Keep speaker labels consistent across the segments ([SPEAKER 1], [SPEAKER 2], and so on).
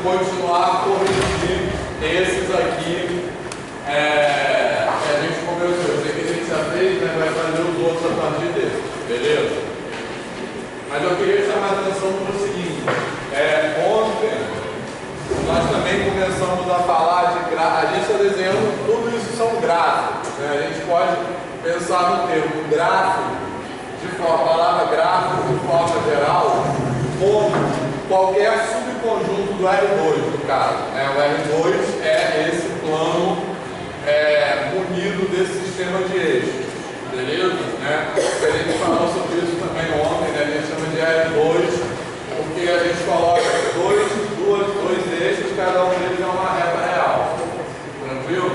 [SPEAKER 1] continuar a corrigir esses aqui que a gente conversou. Esse aqui a gente já fez, né? Vai fazer os outros a partir dele, beleza? Mas eu queria chamar a atenção para o seguinte: ontem nós também começamos a falar de gráficos. A gente está desenhando, tudo isso são gráficos, né? A gente pode pensar no termo gráfico, a palavra gráfico de forma geral, como qualquer subconjunto do R2, no caso. O R2 é esse plano munido desse sistema de eixos, beleza? A gente falou sobre isso também ontem, né? A gente chama de R2 porque a gente coloca dois eixos, cada um deles é uma reta real. Tranquilo?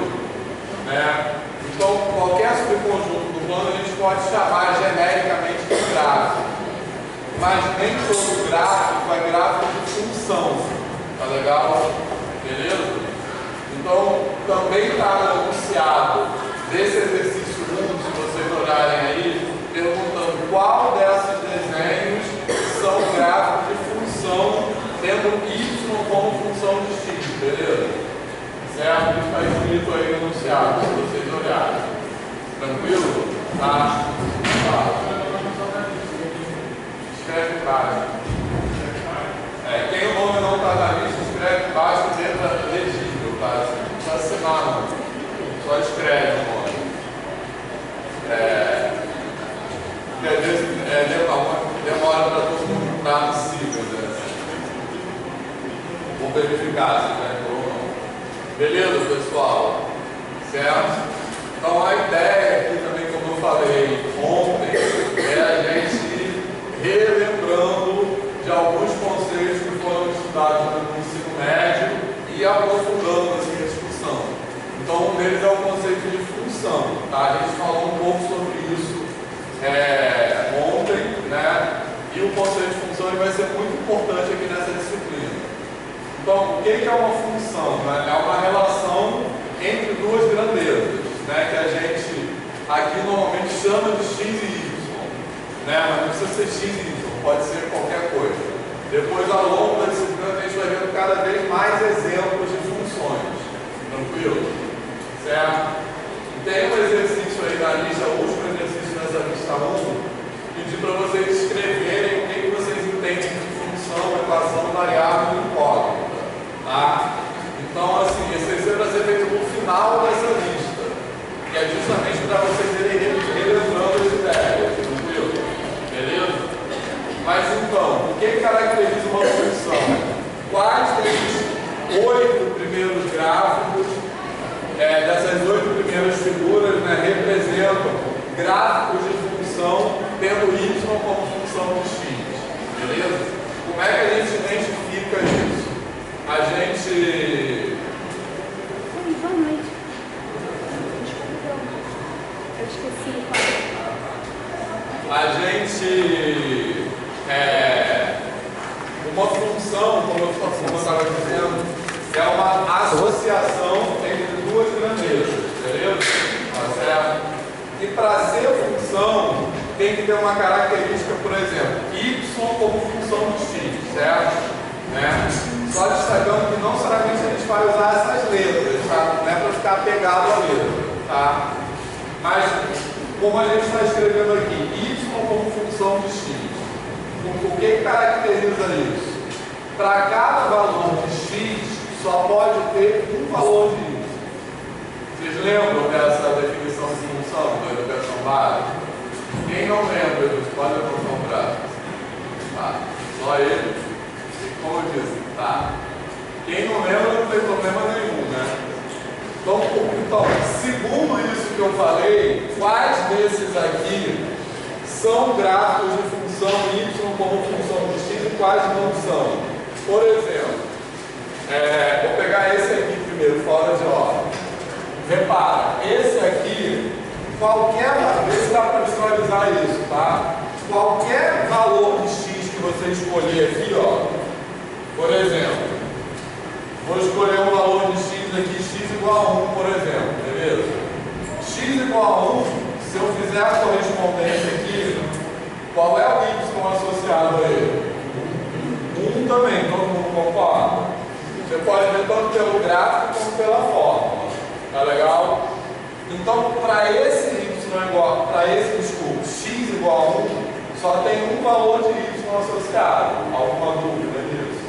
[SPEAKER 1] Então, qualquer subconjunto do plano a gente pode chamar genericamente de gráfico. Mas nem todo gráfico é gráfico de função. Tá legal? Beleza? Então, também está no enunciado desse exercício 1, se vocês olharem aí, perguntando qual desses desenhos são gráficos de função, tendo y como função de x, beleza? Certo? Isso está escrito aí no enunciado, se vocês olharem. Tranquilo? Tá? Escreve embaixo. Quem o nome não está na lista, escreve embaixo, letra legível, tá? Não precisa assinar, não. Só escreve o nome. Demora para todo mundo entrar no ciclo, né? Vou verificar se entrou ou não. Beleza, pessoal? Certo? Então a ideia aqui também, como eu falei ontem, é a gente ir relembrando de alguns conceitos que foram estudados no ensino médio e aprofundando assim, a discussão. Então um deles é o conceito de função. Tá? A gente falou um pouco sobre isso ontem, né? E o conceito de função ele vai ser muito importante aqui nessa disciplina. Então, o que é uma função? Né? É uma relação entre duas grandezas, né? Que a gente aqui normalmente chama de x e y, né? Mas não precisa ser x e y, pode ser qualquer coisa. Depois, ao longo da disciplina, a gente vai vendo cada vez mais exemplos de funções. Tranquilo? Certo? Tem um exercício aí na lista, o último exercício nessa lista 1, pedir para vocês escreverem o que vocês entendem de função, equação, variável e incógnita. Tá? Então, assim, esse exercício vai ser feito no final dessa lista. E é justamente para vocês irem relembrando as ideias. Tranquilo? Beleza? Mas então, o que caracteriza uma função? Quais desses 8 primeiros gráficos, dessas 8 primeiras figuras, né, representam gráficos de função tendo y como função de x? Beleza? Como é que a gente identifica isso? A gente...
[SPEAKER 2] Eu esqueci.
[SPEAKER 1] A gente... uma função, como eu estava dizendo, é uma associação entre duas grandezas, beleza? Tá certo? E para ser função, tem que ter uma característica, por exemplo, y como função de x, certo? Só destacando que não necessariamente a gente vai usar essas letras, tá? Não é para ficar pegado à letra, tá? Mas, como a gente está escrevendo aqui, y como função de x, o que caracteriza isso? Para cada valor de x, só pode ter um valor de y. Vocês lembram dessa definição de função da educação básica? Quem não lembra disso, pode levantar o braço. Tá. Só ele. E como eu disse, tá. Quem não lembra não tem problema nenhum, né? Então, segundo isso que eu falei, quais desses aqui são gráficos de função y como função de x e quais não são? Por exemplo, vou pegar esse aqui primeiro, fora de ordem. Repara, esse aqui, vê se dá para visualizar isso, tá? Qualquer valor de x que você escolher aqui, ó, por exemplo, vou escolher um valor de x aqui, x igual a 1, por exemplo, beleza? X igual a 1, se eu fizer a correspondência aqui, qual é o y associado a ele? 1 também, todo mundo concorda? pode ver tanto pelo gráfico como pela fórmula. Tá legal? Então, para esse y igual, desculpa, x igual a 1, só tem um valor de y associado. Alguma dúvida nisso?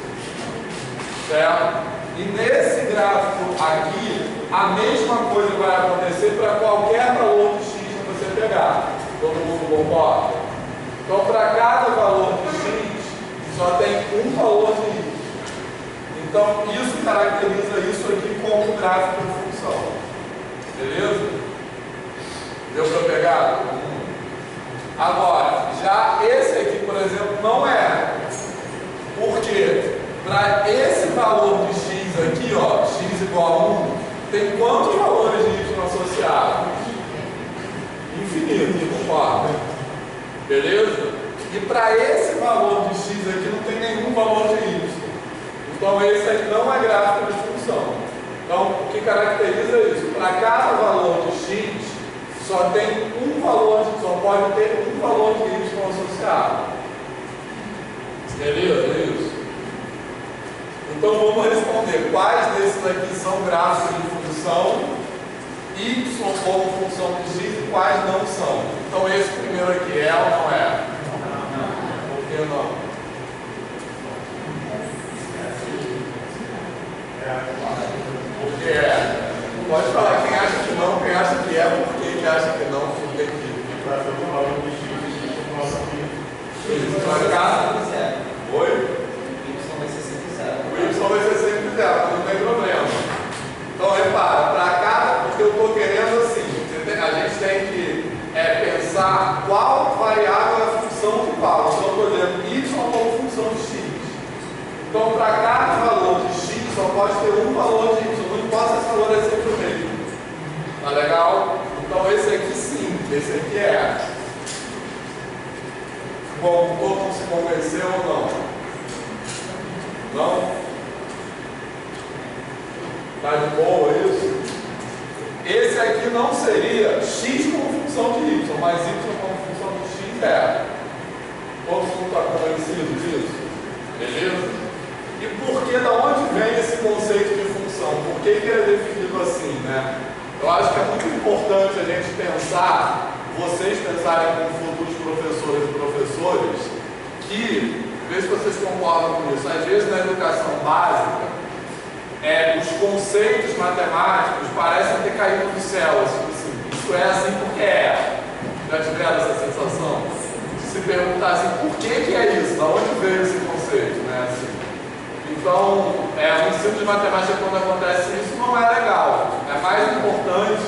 [SPEAKER 1] Certo? E nesse gráfico aqui, a mesma coisa vai acontecer para qualquer valor de x que você pegar. Todo mundo concorda? Então, para cada valor de x, só tem um valor de y. Então, isso caracteriza isso aqui como gráfico de função. Beleza? Deu para pegar? Agora, já esse aqui, por exemplo, não é. Por quê? Para esse valor de x aqui, ó, x igual a 1, tem quantos valores de y associados? Infinito, concorda? Beleza? E para esse valor de x aqui não tem nenhum valor de y. Então esse aqui não é gráfico de função. Então o que caracteriza isso? Para cada valor de x, só tem um valor, só pode ter um valor de y associado. Beleza? É isso. Então vamos responder quais desses aqui são gráficos de função y como função de x e quais não são. Então esse primeiro aqui é ou não é? Por que não? Porque é. Pode falar quem acha que não, quem acha que é, por que acha que não, por que Oi? O y vai ser sempre zero, não tem problema. Então repara, para cada, porque eu estou querendo assim, a gente tem que pensar qual variável é a função de qual. Então eu estou dizendo y como função de x. Então para cada valor de x só pode ter um valor de y, não importa se esse valor é sempre o mesmo. Tá legal? Então esse aqui sim, esse aqui é. Bom, todo mundo se convenceu ou não? Não? Tá de boa isso? Esse aqui não seria x como função de y, mas y como função de x é. Todo mundo está convencido disso? Beleza? E por que, da onde vem esse conceito de função? Por que ele é definido assim, né? Eu acho que é muito importante a gente pensar, vocês pensarem como futuros professores e professores, que, vê se vocês concordam com isso, às vezes na educação básica, os conceitos matemáticos parecem ter caído do céu, assim, isso é assim porque é. Já tiveram essa sensação? De se perguntar assim, por que é isso? Da onde veio esse conceito, né? Assim, então, o ensino de matemática, quando acontece isso, não é legal. É mais importante,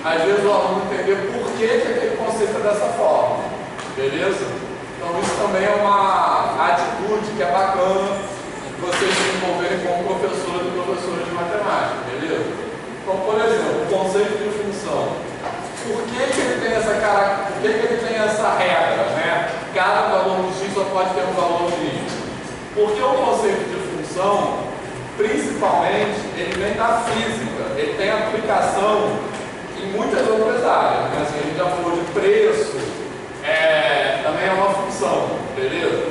[SPEAKER 1] às vezes, o aluno entender por que aquele conceito é dessa forma. Beleza? Então, isso também é uma atitude que é bacana de vocês se envolverem como professores e professores de matemática. Beleza? Então, por exemplo, o conceito de função. Por que ele tem essa característica? Por que ele tem essa regra, né? Cada valor de x só pode ter um valor de y. Porque o conceito de função, principalmente, ele vem da física, ele tem aplicação em muitas outras áreas, né? Assim, a gente já falou de preço, também é uma função, beleza?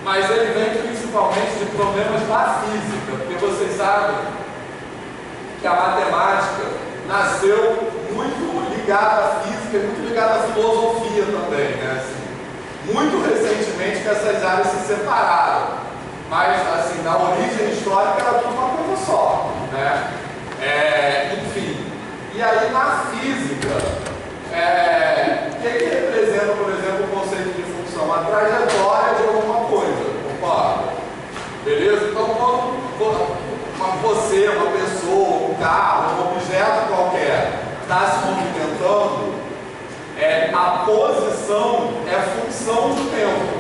[SPEAKER 1] Mas ele vem principalmente de problemas da física, porque vocês sabem que a matemática nasceu muito ligada à física e muito ligada à filosofia também, né? Assim, muito recentemente que essas áreas se separaram. Mas, assim, na origem histórica era tudo uma coisa só, né? Enfim. E aí, na física, o que representa, por exemplo, o conceito de função? A trajetória de alguma coisa, concorda? Beleza? Então, quando você, uma pessoa, um carro, um objeto qualquer, está se movimentando, a posição é função do tempo.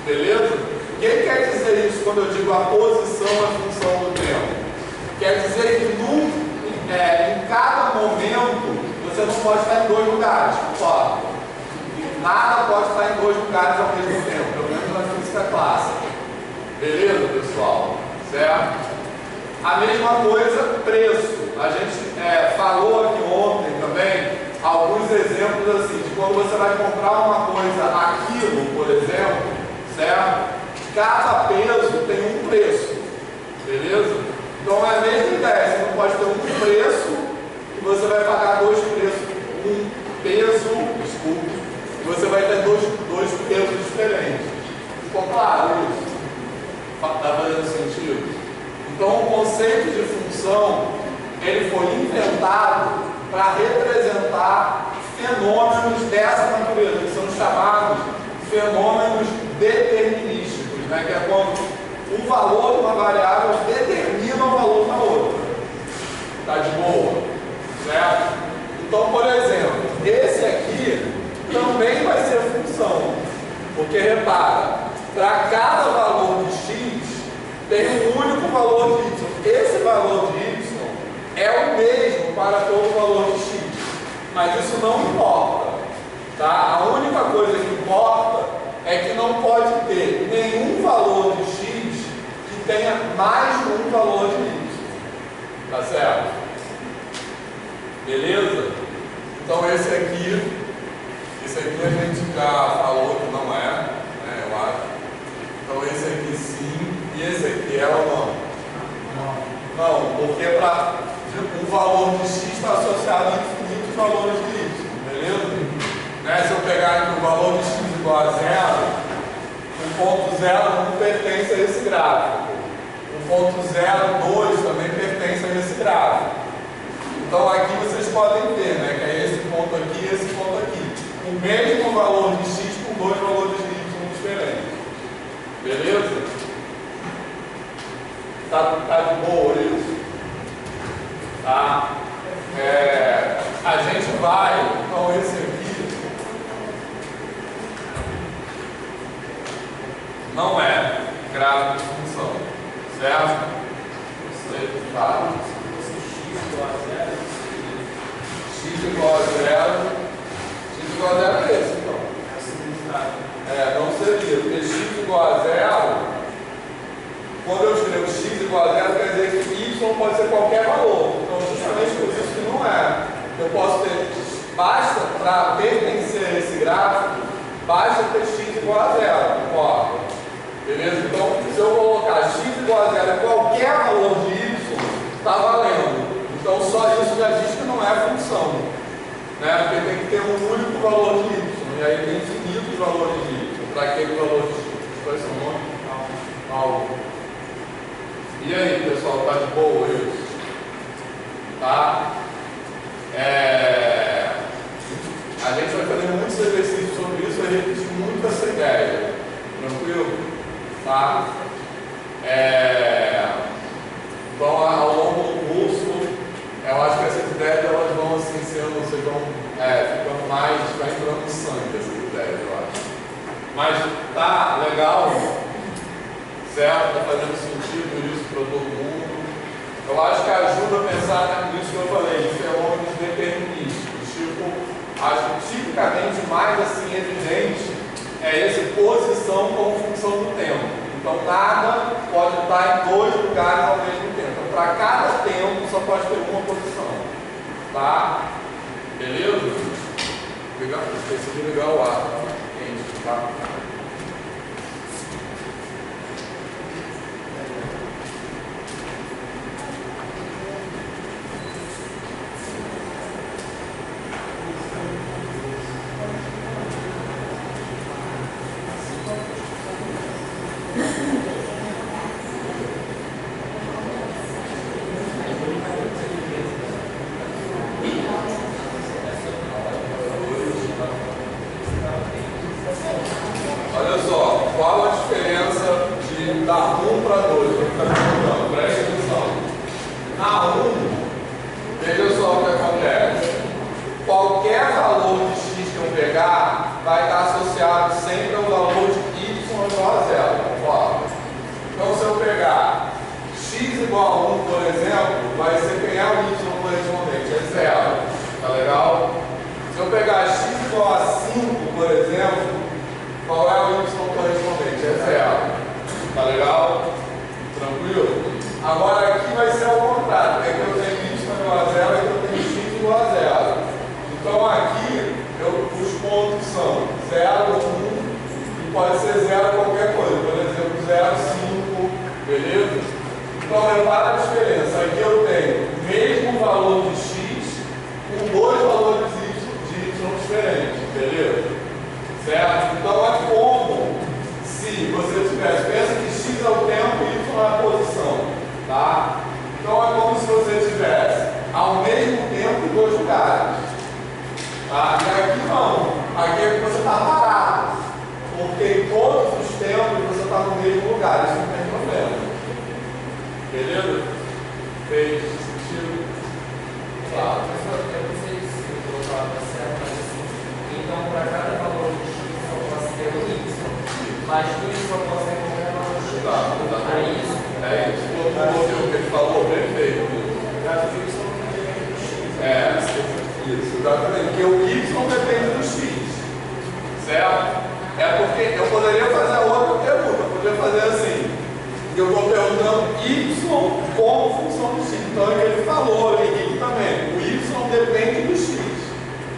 [SPEAKER 1] Beleza? O que quer dizer isso quando eu digo a posição é função do tempo? Quer dizer que em cada momento você não pode estar em dois lugares, concorda? Nada pode estar em dois lugares ao mesmo tempo, pelo menos na física clássica. Beleza, pessoal? Certo? A mesma coisa, preço. A gente falou aqui ontem também alguns exemplos assim, de quando você vai comprar uma coisa a quilo, por exemplo, certo? Cada peso tem um preço, beleza? Então conceito de função, ele foi inventado para representar fenômenos dessa natureza, que são chamados fenômenos determinísticos, né? Que é quando um valor de uma variável determina o valor da outra. Tá de boa? Certo? Então, por exemplo, esse aqui também vai ser função, porque repara, para cada valor de x tem um único valor de y. Esse valor de y é o mesmo para todo valor de x, mas isso não importa, tá? A única coisa que importa é que não pode ter nenhum valor de x que tenha mais de um valor de y, tá certo? Beleza? Então esse aqui a gente já falou que não é, né, eu acho. Então esse aqui sim, e esse aqui é ou não? Não, porque para um valor de x está associado a infinitos valores de y, beleza? Né? Se eu pegar aqui o valor de x igual a zero, o ponto 0 não pertence a esse gráfico. O ponto 0,2 também pertence a esse gráfico. Então aqui vocês podem ver, né, que é esse ponto aqui e esse ponto aqui. O mesmo valor de x com dois valores de y diferentes. Beleza? Tá de boa isso? Tá? A gente vai, então esse aqui não é gráfico de função, certo? Você fala. X igual a zero. X igual a zero é esse, então. Não seria, porque x igual a zero, quando eu escrevo x igual a zero, quer dizer que y pode ser qualquer valor. Então, justamente por isso que não é. Eu posso ter, basta, para pertencer a esse gráfico, basta ter x igual a zero, concorda? Beleza? Então, se eu colocar x igual a zero qualquer valor de y, está valendo. Então, só isso já diz que não é função, né? Porque tem que ter um único valor de y, e aí tem infinitos valores de y para aquele valor de x. Qual é o seu nome? Algo. E aí, pessoal, tá de boa isso? Tá? A gente vai fazer muitos exercícios sobre isso e repetir muito essa ideia. Tranquilo? Tá? Então, ao longo do curso, eu acho que essas ideias elas vão assim sendo, vocês vão ficando mais, vai entrando no sangue essas ideias, eu acho. Mas tá legal, certo? Tá fazendo sentido isso para todo mundo. Eu acho que ajuda a pensar nisso que eu falei, de fenômenos determinísticos. Tipo, acho que tipicamente mais assim evidente é esse posição como função do tempo. Então nada pode estar em dois lugares ao mesmo tempo. Então, para cada tempo só pode ter uma posição. Tá? Beleza? Esqueci de ligar o ar. Quente, tá? Olha só, qual a diferença de da 1 para 2? Presta atenção. Na 1, veja só o que acontece. Qualquer valor de x que eu pegar vai estar associado sempre ao valor de y igual a zero, concorda? Então, se eu pegar x igual a 1, por exemplo, vai ser quem é o y correspondente, é zero. Tá legal? Se eu pegar x igual a 5, por exemplo, qual é o y correspondente? É zero. Tá legal? Tranquilo? Agora aqui vai ser ao contrário. É que eu tenho y igual a zero e eu tenho x igual a zero. Então aqui os pontos são 0, 1 e pode ser 0 qualquer coisa. Por exemplo, 0, 5. Beleza? Então repara a diferença. Aqui eu tenho o mesmo valor de x com dois valores de y diferentes. Beleza? Certo? Então é como se você tivesse, pensa que x é o tempo e y é a posição, tá? lugares. Tá? E aqui não. Aqui é que você está parado. Porque em todos os tempos você está no mesmo lugar. Isso não tem problema. Beleza? Fez sentido? Claro.
[SPEAKER 3] Eu não sei se eu vou falar para certo, mas assim, então para cada valor de x eu posso ter um y, mas do y eu posso ter qualquer valor de x.
[SPEAKER 1] Tá,
[SPEAKER 3] É isso?
[SPEAKER 1] É isso. Todo mundo ouviu o que ele falou? Perfeito. É, isso, exatamente. Porque o y depende do x. Certo? É porque eu poderia fazer outra pergunta. Eu poderia fazer assim. Eu estou perguntando y como função do x. Então é o que ele falou, Henrique também. O y depende do x.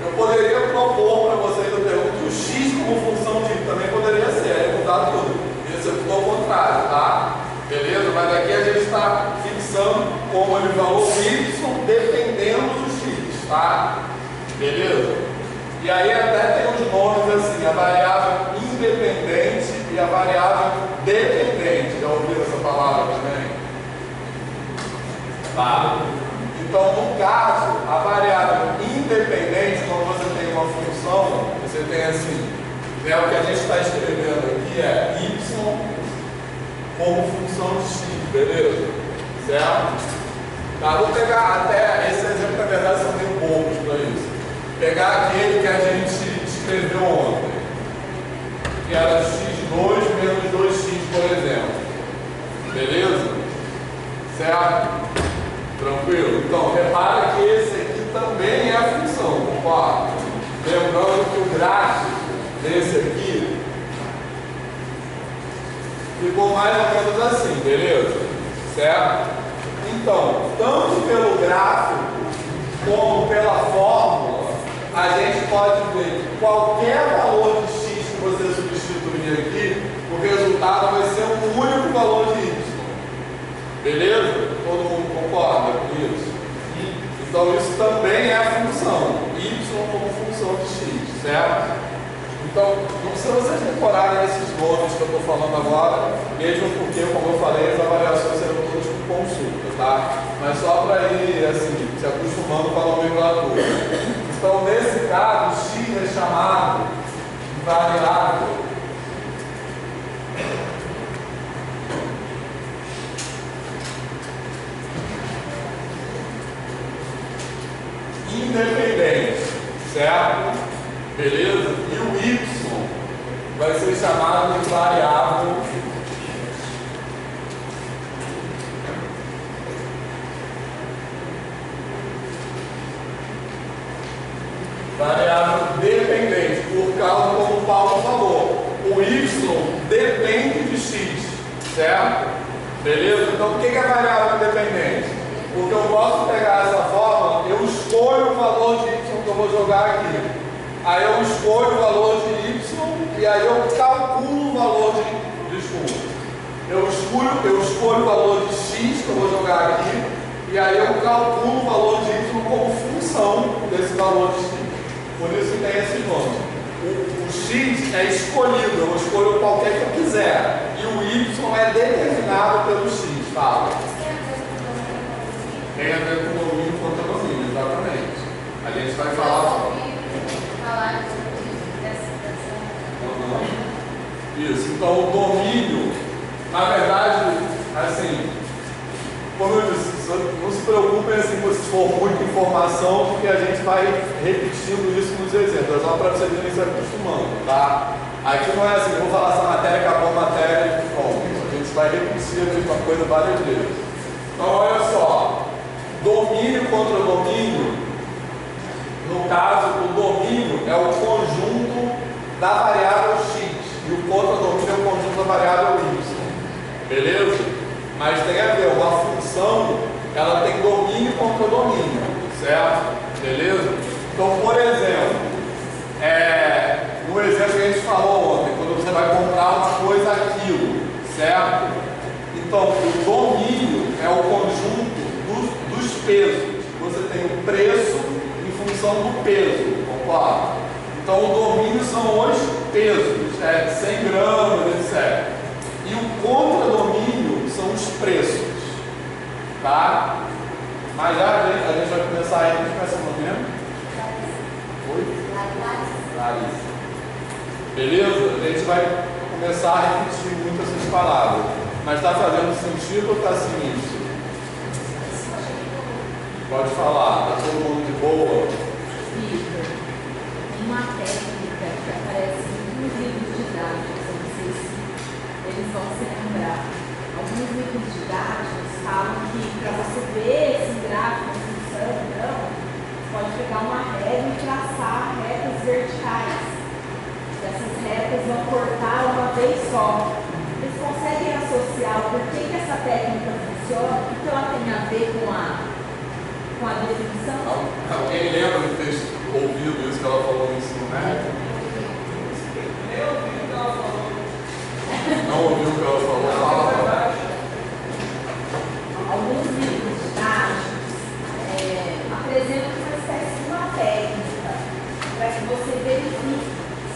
[SPEAKER 1] Eu poderia propor para vocês a pergunta o x como função de y. Também poderia ser. Aí mudar tudo. Isso ficou ao contrário, tá? Beleza? Mas aqui a gente está fixando, como ele falou, o y dependendo do x, tá? Beleza? E aí até tem os nomes assim, a variável independente e a variável dependente. Já ouviram essa palavra também? Tá? Então, no caso, a variável independente, quando você tem uma função, você tem assim, né, o que a gente está escrevendo aqui é y como função de x, beleza? Certo? Tá, vou pegar até, esse exemplo na verdade são bem poucos para isso. Pegar aquele que a gente escreveu ontem, que era x2 menos 2x, por exemplo. Beleza? Certo? Tranquilo? Então, repara que esse aqui também é a função, concorda? Lembrando que o gráfico desse aqui ficou mais ou menos assim, beleza? Certo? Então, tanto pelo gráfico como pela fórmula, a gente pode ver que qualquer valor de x que você substituir aqui, o resultado vai ser um único valor de y. Beleza? Todo mundo concorda com isso? Então, isso também é a função. Y como função de x, certo? Então, não precisa vocês decorarem esses nomes que eu estou falando agora, mesmo porque, como eu falei, as avaliações serão todas com consulta, tá? Mas só para ir, assim, se acostumando com a nomenclatura. Então, nesse caso, x é chamado de variável independente, certo? Beleza? E o y vai ser chamado de variável dependente, por causa como o Paulo falou. O y depende de x, certo? Beleza? Então, por que é variável dependente? Porque eu posso pegar essa forma, eu escolho o valor de y que eu vou jogar aqui. Aí eu escolho o valor de y e aí eu calculo o valor de desculpa. Eu escolho o valor de x que eu vou jogar aqui e aí eu calculo o valor de y como função desse valor de x. Por isso que tem esse nome. O x é escolhido, eu escolho qualquer que eu quiser. E o y é determinado pelo x. Fala. Tem a ver com domínio e contra-domínio, exatamente. A gente vai falar. Isso, então o domínio, na verdade, assim, como eu disse, não se preocupem assim se for muita informação, porque a gente vai repetindo isso nos exemplos, é só para vocês irem se acostumando, tá? Aqui não é assim, vou falar essa matéria, acabou a matéria, bom, a gente vai repetir a mesma coisa várias vezes. Então, olha só, domínio contra domínio, no caso, o domínio é o conjunto da variável x e o contra-domínio é o conjunto da variável y. Beleza? Mas tem a ver, uma função, ela tem domínio contra domínio, certo? Beleza? Então, por exemplo, no exemplo que a gente falou ontem, quando você vai comprar uma coisa aquilo, certo? Então, o domínio é o conjunto dos pesos. Você tem o preço em função do peso, concorda? Então, o domínio são os pesos, 100 gramas, etc. E o contra-domínio são os preços, tá? Mas já a gente vai começar aí, a gente começa no mesmo. Oi? Larissa. Beleza? A gente vai começar a repetir muitas essas palavras. Mas está fazendo sentido ou está sinistro? Pode falar. Está todo mundo de boa?
[SPEAKER 2] Vitor, uma técnica que aparece nos livros didáticos, eu não sei se eles vão se lembrar. Alguns livros didáticos falam que para você ver esse gráfico funcionando, você pode pegar uma régua e traçar retas verticais. Essas retas vão cortar uma vez só. Eles conseguem associar o porquê que essa técnica funciona, o que ela tem a ver com a definição?
[SPEAKER 1] Alguém lembra de ter ouvido isso que ela falou no ensino médio?
[SPEAKER 3] Eu ouvi o que ela falou.
[SPEAKER 1] Não ouviu o que ela falou? Fala.
[SPEAKER 2] Alguns livros didáticos apresentam uma espécie de uma técnica para que você verifique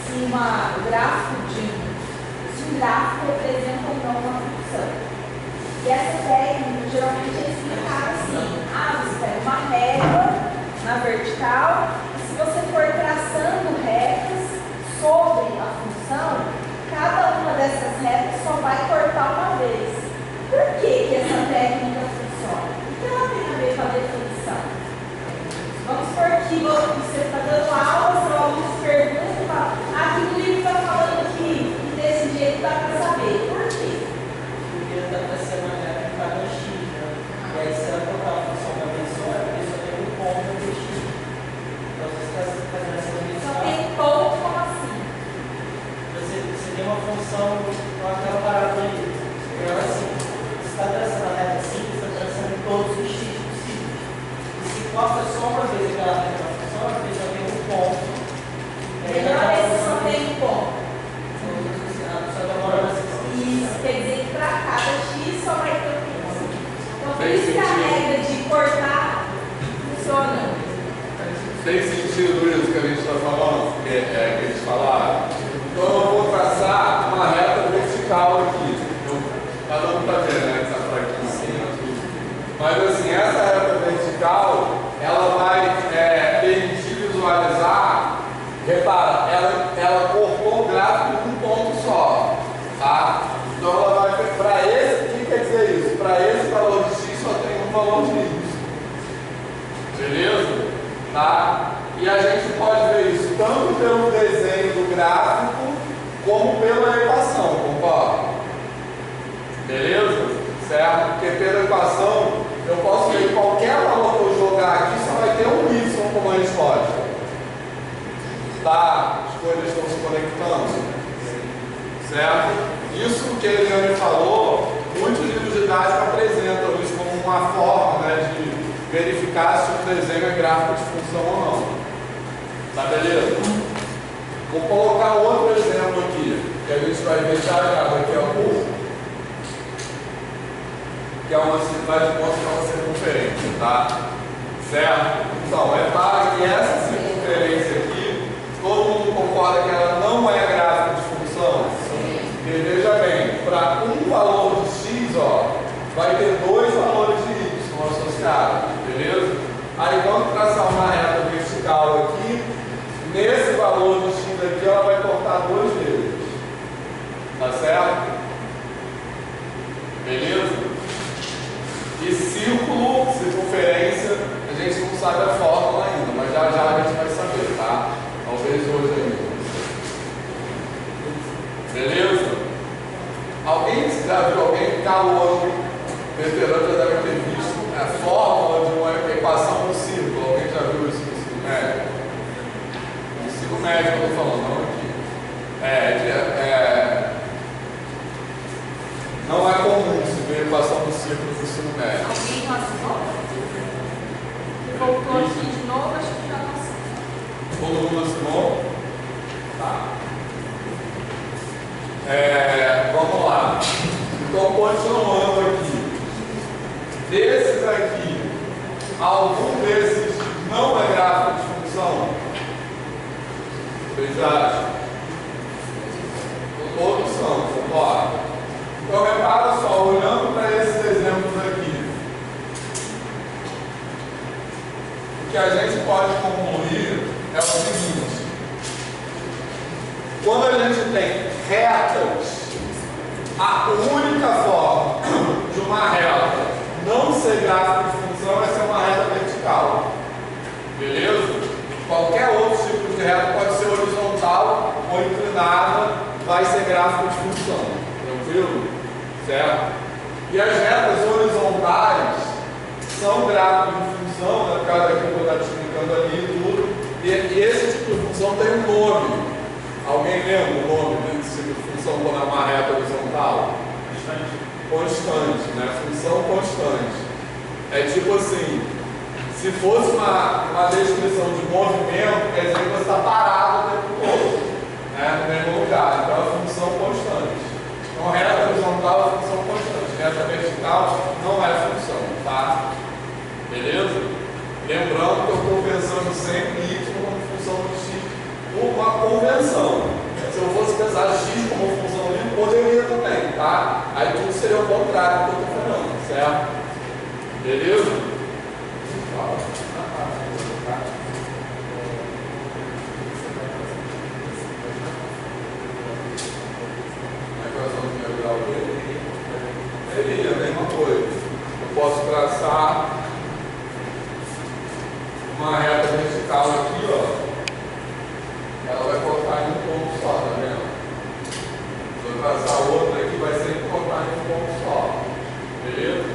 [SPEAKER 2] se o gráfico representa ou não uma função. E essa técnica geralmente é explicada assim: você pega uma régua na vertical, e se você for traçando retas sobre a função, cada uma dessas retas só vai cortar uma vez. Por que essa técnica funciona? O que ela tem a ver com a definição? Vamos supor que você está dando aula, seu aluno se pergunta e fala: aqui no livro está falando que desse jeito dá para saber. Por quê?
[SPEAKER 3] Porque ele está traçando uma reta que está no X, né? E aí, se ela colocar a função da pessoa, a pessoa tem um ponto no X. Então, você está fazendo essa definição.
[SPEAKER 2] Só tem ponto como assim?
[SPEAKER 3] Você tem uma função com aquela parada ali. Ela assim, você está traçando a reta assim, você está traçando todos os X possíveis. E se corta só uma vez aquela reta na função, a pessoa tem um ponto.
[SPEAKER 2] Melhor é se só tem um ponto.
[SPEAKER 3] Só demora mais.
[SPEAKER 2] Isso quer dizer que para cada X só vai ter um ponto. Então, por
[SPEAKER 1] Fez
[SPEAKER 2] isso que a
[SPEAKER 1] sentido.
[SPEAKER 2] regra de cortar funciona.
[SPEAKER 1] Tem sentido isso que a gente está falando? Que eles falaram? Então eu vou traçar uma reta vertical aqui. Cada um está vendo, né? Essa fraquinha assim, mas assim, essa reta vertical, ela vai permitir visualizar. Repara, ela cortou o gráfico em um ponto só. Tá? Então ela vai ver para esse, o que quer dizer isso? Para esse valor de x só tem um valor de y. Beleza? Tá? E a gente pode ver isso tanto pelo desenho do gráfico como pela equação, concorda? Beleza? Certo? Porque pela equação eu posso ver que qualquer valor que eu jogar aqui só vai ter um y como resposta. Tá? As coisas estão se conectando. Certo? Isso que a Eliane falou, muitos livros didáticos apresentam isso como uma forma, né, de verificar se o desenho é gráfico de função ou não. Tá beleza? Vou colocar outro exemplo aqui, que a gente vai ver já daqui a pouco, que é uma cidade de uma circunferência, tá? Certo? Então, repara que essa circunferência aqui, todo mundo concorda que ela não é gráfico de função? Porque veja bem, para um valor de x, ó, vai ter dois valores de y associados, beleza? Aí vamos traçar uma reta vertical aqui. Nesse valor de x aqui, ela vai cortar duas vezes. Tá certo? Beleza? E círculo, circunferência, a gente não sabe a fórmula ainda, mas já já a gente vai saber, tá? Talvez hoje ainda. Beleza? Alguém já viu alguém calor, veterano já deve ter visto a fórmula de uma equação no círculo. Alguém já viu isso no ensino médio? No ensino médio eu estou falando, não aqui. Não é comum se ver equação do círculo no ensino médio.
[SPEAKER 2] Alguém já assinou? Voltou aqui de novo, acho que já passou.
[SPEAKER 1] Todo mundo assinou? Tá. Vamos lá. Então, continuando aqui. Desses aqui, algum desses não é gráfico de função? Vocês acham? Todos são, concorda? Então, repara só, olhando para esses exemplos aqui, o que a gente pode concluir é é o seguinte: quando a gente tem retas, a única forma de uma reta não ser gráfico de função é ser uma reta vertical. Beleza? Qualquer outro tipo de reta pode ser horizontal ou inclinada, vai ser gráfico de função. Tranquilo? Certo? E as retas horizontais são gráficos de função, né? Por causa daquilo que eu estou te explicando ali e tudo. E esse tipo de função tem um nome. Alguém lembra o nome desse tipo de função quando é uma reta horizontal? Constante, né? Função constante. É tipo assim, se fosse uma descrição de movimento, quer dizer que você está parado o tempo todo, né? No mesmo lugar. Então é função constante. Então reta horizontal é função constante. Reta vertical não é função, tá? Beleza? Lembrando que eu estou pensando sempre em y como função de x por uma convenção. Se eu fosse pensar x como função de y, poderia também, tá? Aí tudo seria o contrário do que eu estou falando, certo? Beleza? Como é que nós vamos melhorar o dele? Seria a mesma coisa. Eu posso traçar uma reta vertical aqui, ó. Ela vai cortar em um ponto só, tá vendo? Se eu traçar outra aqui, vai sempre cortar em um ponto só. Beleza?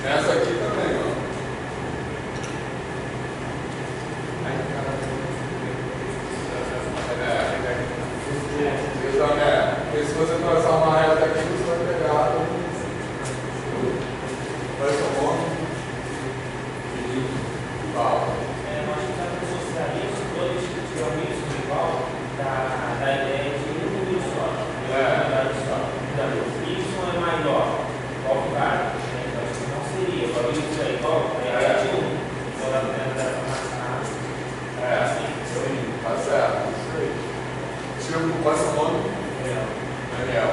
[SPEAKER 1] Essa aqui também, ó. Porque se você traçar uma reta aqui, você vai pegar. Vai ser bom.
[SPEAKER 3] Nós tentamos associar isso, dois geometros igual, da ideia de um número só. Então, isso é maior, qual que vai? Não seria, agora isso é igual, é de 1. Então, dá para assim.
[SPEAKER 1] Tá certo, isso aí. Tipo, qual é o seu nome? Daniel.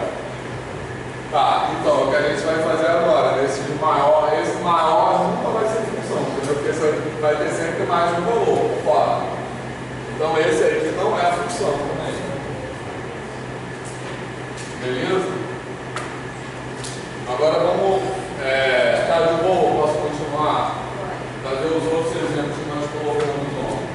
[SPEAKER 1] Tá, então, o que a gente vai fazer agora, esse maior nunca vai ser função, entendeu? Porque você vai ter sempre mais um valor, fora. Então esse aqui não é a função também. Beleza? Agora vamos. Tá de boa? Posso continuar? Fazer os outros exemplos que nós colocamos ontem.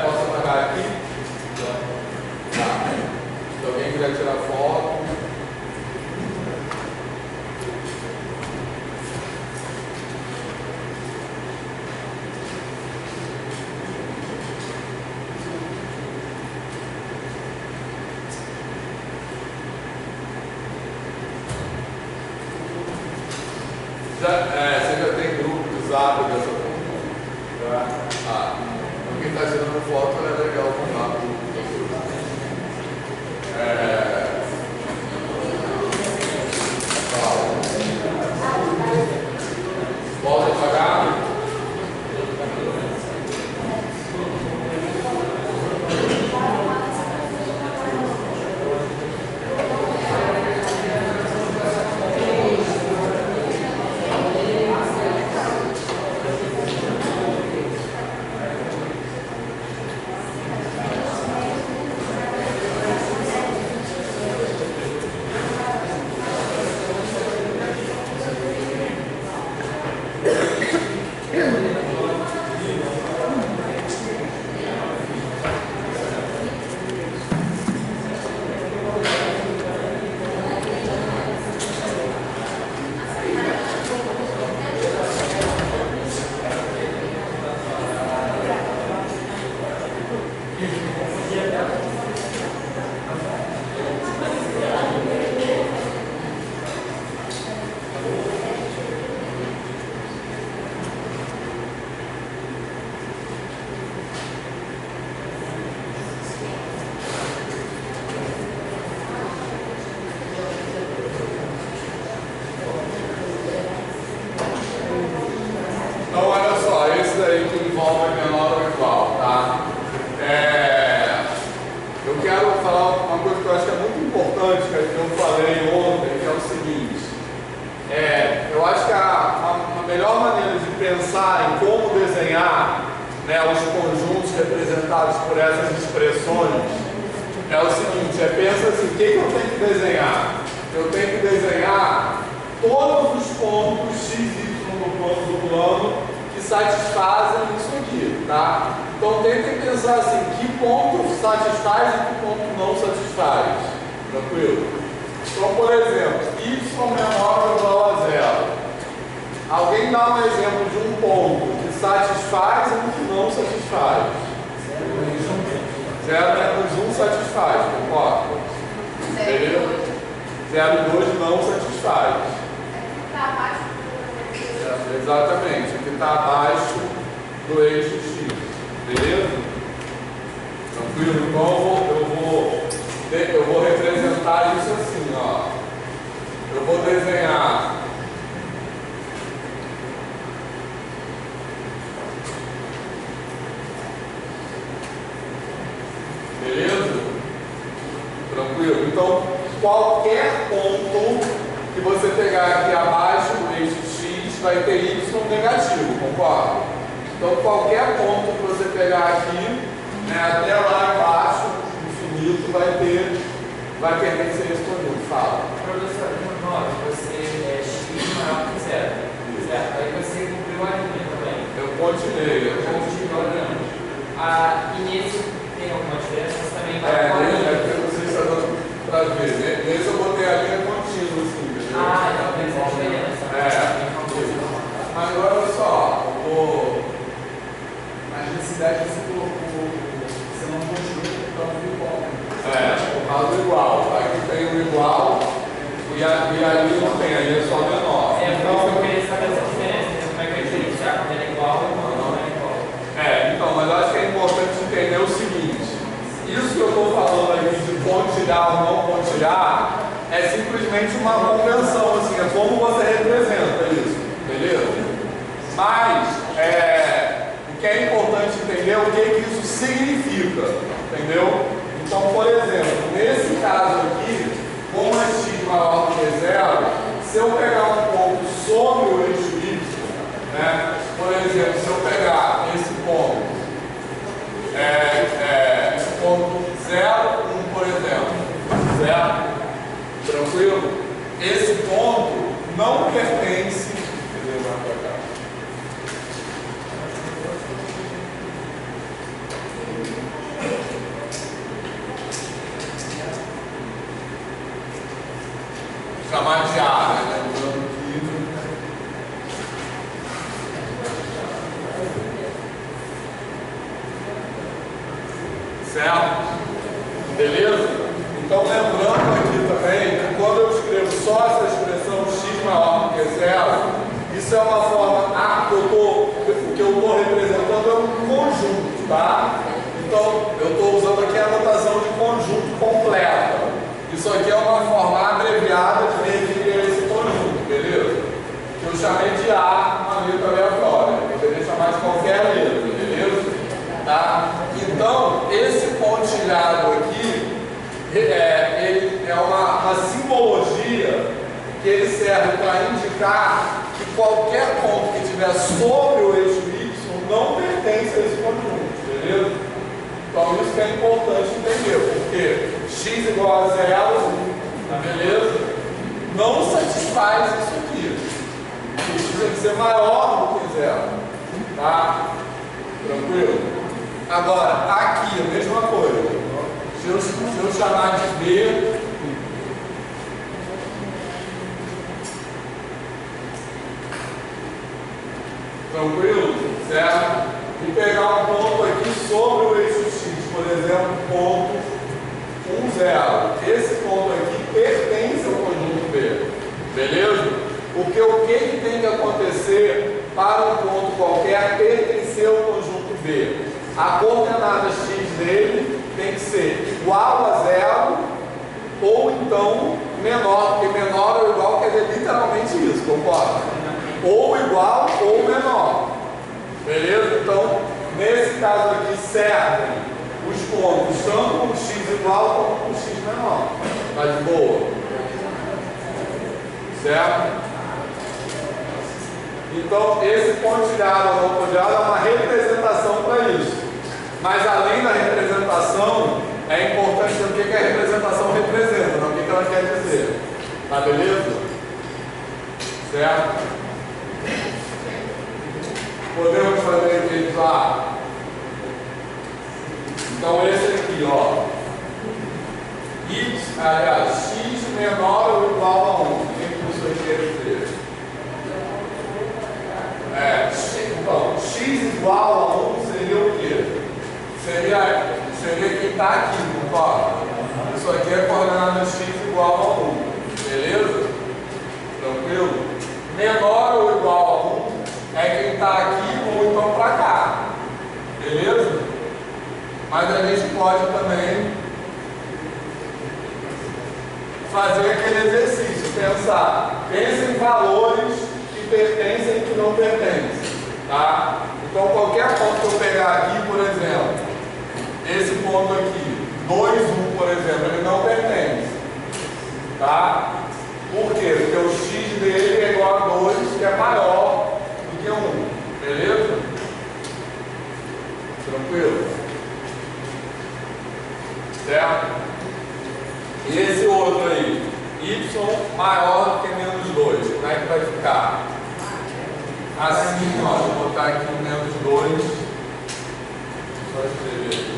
[SPEAKER 1] Posso apagar aqui? Tá. Se alguém quiser tirar foto. Você já tem grupo de zap dessa turma? Quem está tirando foto é legal contar tudo. Volta devagar. forma menor ou igual, tá? Eu quero falar uma coisa que eu acho que é muito importante, que eu falei ontem, que é o seguinte. Eu acho que a melhor maneira de pensar em como desenhar, né, os conjuntos representados por essas expressões é o seguinte, pensa assim, o que eu tenho que desenhar? Eu tenho que desenhar todos os pontos x, y do plano que satisfazem isso aqui, tá? Então tentem pensar assim, que ponto satisfaz e que ponto não satisfaz, tranquilo? Então, por exemplo, y menor ou igual a zero. Alguém dá um exemplo de um ponto que satisfaz e um que não satisfaz. 0 menos 1 satisfaz, concorda? 0 e 2 não satisfaz. Exatamente, aqui está abaixo do eixo X. Beleza? Tranquilo? Então eu vou representar isso assim, ó. Eu vou desenhar beleza? Tranquilo? Então, qualquer ponto que você pegar aqui abaixo do eixo X vai ter Y negativo, concorda? Então, qualquer ponto que você pegar aqui, né, até lá embaixo, infinito, vai pertencer a esse conjunto. Fala.
[SPEAKER 4] Professor, você é x maior que 0. Certo? Aí você cumpriu a linha também.
[SPEAKER 1] Eu continuei.
[SPEAKER 4] Olhando. E nesse tem alguma diferença? Você também vai com a linha.
[SPEAKER 1] Não sei se está dando para ver. Nesse eu botei a linha contínua, assim, entendeu?
[SPEAKER 4] Então tem essa diferença.
[SPEAKER 1] Mas agora, olha só,
[SPEAKER 5] a necessidade você colocou, você não continua por causa do igual.
[SPEAKER 1] por causa do igual. Aqui tem o igual e ali não tem, ali é só menor.
[SPEAKER 4] Então eu queria saber essa diferença, como é que é diferenciar quando é igual e quando não é igual.
[SPEAKER 1] Então, mas eu acho que é importante entender o seguinte: isso que eu estou falando aqui de pontilhar ou não pontilhar é simplesmente uma convenção, assim, é como você representa isso, beleza? Mas o que é importante entender é o que isso significa, entendeu? Então, por exemplo, nesse caso aqui, como é x maior do que 0, se eu pegar um ponto sobre o eixo y, né? Por exemplo, se eu pegar esse ponto, ponto 0, 1, por exemplo, certo? Tranquilo? Esse ponto não pertence. Chamar de A, né? Lembrando que certo? Beleza? Então, lembrando aqui também que quando eu escrevo só essa expressão x maior do que 0, isso é uma forma o que eu estou representando é um conjunto, tá? Então, eu estou usando aqui a notação de conjunto completa. Isso aqui é uma forma abreviada de definir esse conjunto, beleza? Que eu chamei de A, uma letra aleatória. Eu poderia chamar de qualquer letra, beleza? Tá? Então, esse pontilhado aqui, ele é uma simbologia que ele serve para indicar que qualquer ponto que estiver sobre o eixo Y não pertence a esse conjunto, beleza? Então isso que é importante entender, porque x igual a 0, beleza? Não satisfaz isso aqui. Isso tem que ser maior do que 0, tá? Tranquilo? Agora, aqui a mesma coisa. Se eu chamar de B, tranquilo? Certo? E pegar um ponto aqui sobre o eixo X, por exemplo, ponto 1, 0. Esse ponto aqui pertence ao conjunto B. Beleza? Porque o que tem que acontecer para um ponto qualquer pertencer ao conjunto B? A coordenada x dele tem que ser igual a 0 ou então menor, porque menor ou igual quer dizer literalmente isso, concorda? Ou igual ou menor. Beleza? Então, nesse caso aqui servem os pontos tanto com x igual como com x menor. Tá de boa? Certo? Então, esse pontilhado ou não pontilhado é uma representação para isso. Mas além da representação, é importante ver o que a representação representa, não o que ela quer dizer. Tá beleza? Certo? Podemos fazer aqui lá. Então esse aqui, ó. Aliás, x menor ou igual a 1. O que isso aqui quer dizer? Então, x igual a 1 seria o quê? Seria quem está aqui, concorda? Isso aqui é coordenada x igual a 1. Beleza? Tranquilo? Menor ou igual a 1 é quem está aqui ou então para cá. Beleza? Mas a gente pode também fazer aquele exercício, pensa em valores que pertencem e que não pertencem. Tá? Então qualquer ponto que eu pegar aqui, por exemplo, esse ponto aqui, 2, 1, por exemplo, ele não pertence. Tá? Por quê? Porque o x dele é igual a 2, que é maior do que 1. Beleza? Tranquilo? Certo? E esse outro aí, y maior do que menos 2, como é que vai ficar? Assim, ó, vou botar aqui o menos 2, só escrever aqui.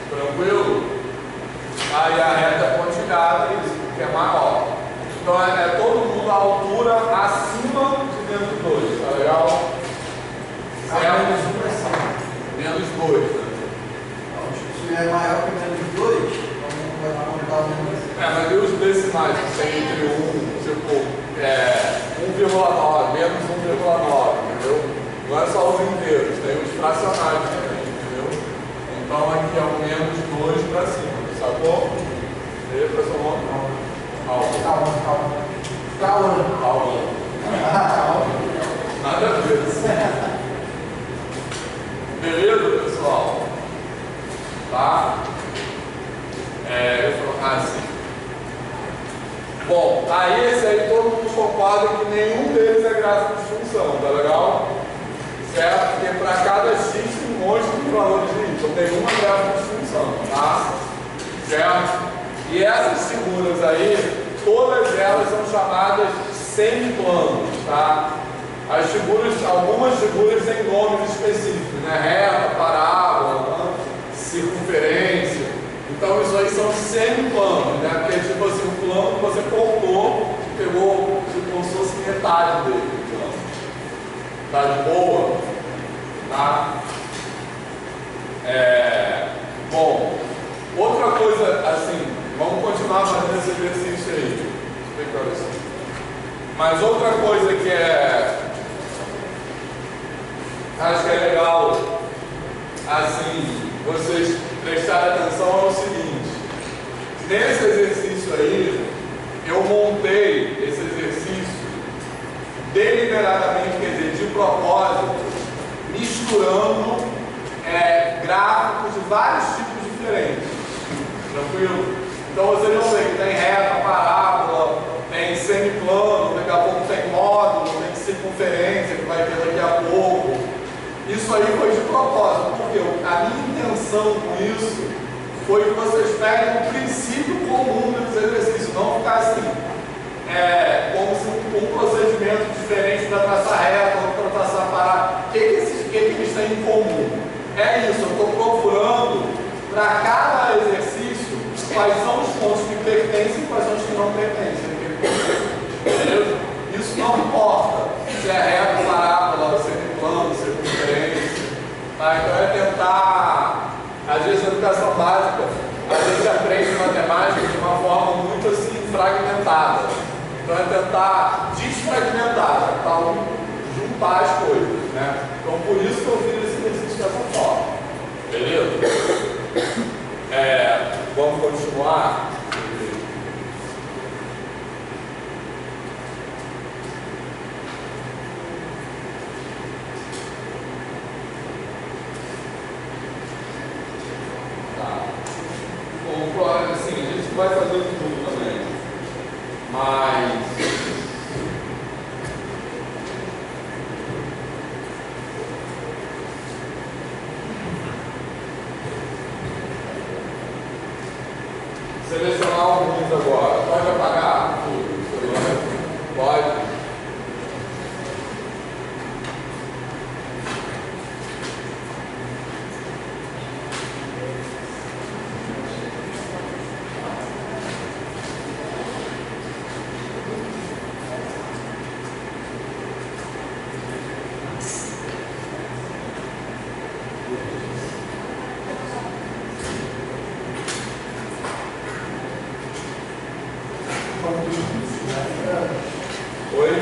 [SPEAKER 1] Tranquilo? Aí a reta é pontilhada, isso, porque é maior. Então é todo mundo a altura acima de menos 2, tá legal? Menos 2, né?
[SPEAKER 5] Se é maior que menos 2, então vai contar o menos 2.
[SPEAKER 1] Mas e os decimais que tem entre 1, tipo, 1,9, menos 1,9, entendeu? Não é só os inteiros, tem os fracionários também, entendeu? Então aqui é o menos 2 para cima, sacou? E aí, professor Monte? Calma. Nada a ver. Beleza, pessoal? Tá? Assim. Bom, aí esse aí todo mundo concorda que nenhum deles é gráfico de função, tá legal? Certo? Porque para cada x tem um monte de valores de y, tem uma gráfica de função, tá? Certo? E essas figuras aí, todas elas são chamadas semiplanos, tá? As figuras, algumas figuras têm nomes específicos, né? Reta, parábola, circunferência. Então isso aí são semiplanos, né? Porque tipo assim, um plano que você cortou, pegou, tipo, como se fosse metade dele. Então, tá de boa? Tá? Bom, outra coisa assim, vamos continuar fazendo esse exercício aí. Explicar isso. Mas outra coisa que acho que é legal, assim, vocês prestarem atenção é o seguinte: nesse exercício aí, eu montei esse exercício deliberadamente, quer dizer, de propósito, misturando gráficos de vários tipos diferentes. Tranquilo? Então vocês vão ver que tem reta, parábola, tem semiplano, daqui a pouco tem módulo, tem circunferência, que vai ter daqui a pouco. Isso aí foi de propósito, porque a minha intenção com isso foi que vocês peguem o princípio comum dos exercícios, não ficar assim, como se um procedimento diferente para traçar reta ou para traçar parábola. O que eles têm em comum? É isso, eu estou procurando para cada exercício quais são os pontos que pertencem e quais são os que não pertencem. Beleza? Isso não importa se é reta, parábola, semiplano, circunferência. Tá? Então é tentar, às vezes na educação básica, a gente aprende matemática de uma forma muito assim fragmentada. Então é tentar desfragmentar, juntar as coisas. Né? Então por isso que eu fiz esse exercício dessa forma. Beleza? Vamos continuar. Assim, a gente vai fazendo tudo também, mas selecionar alguns agora. Pode apagar tudo? Pode. Oi?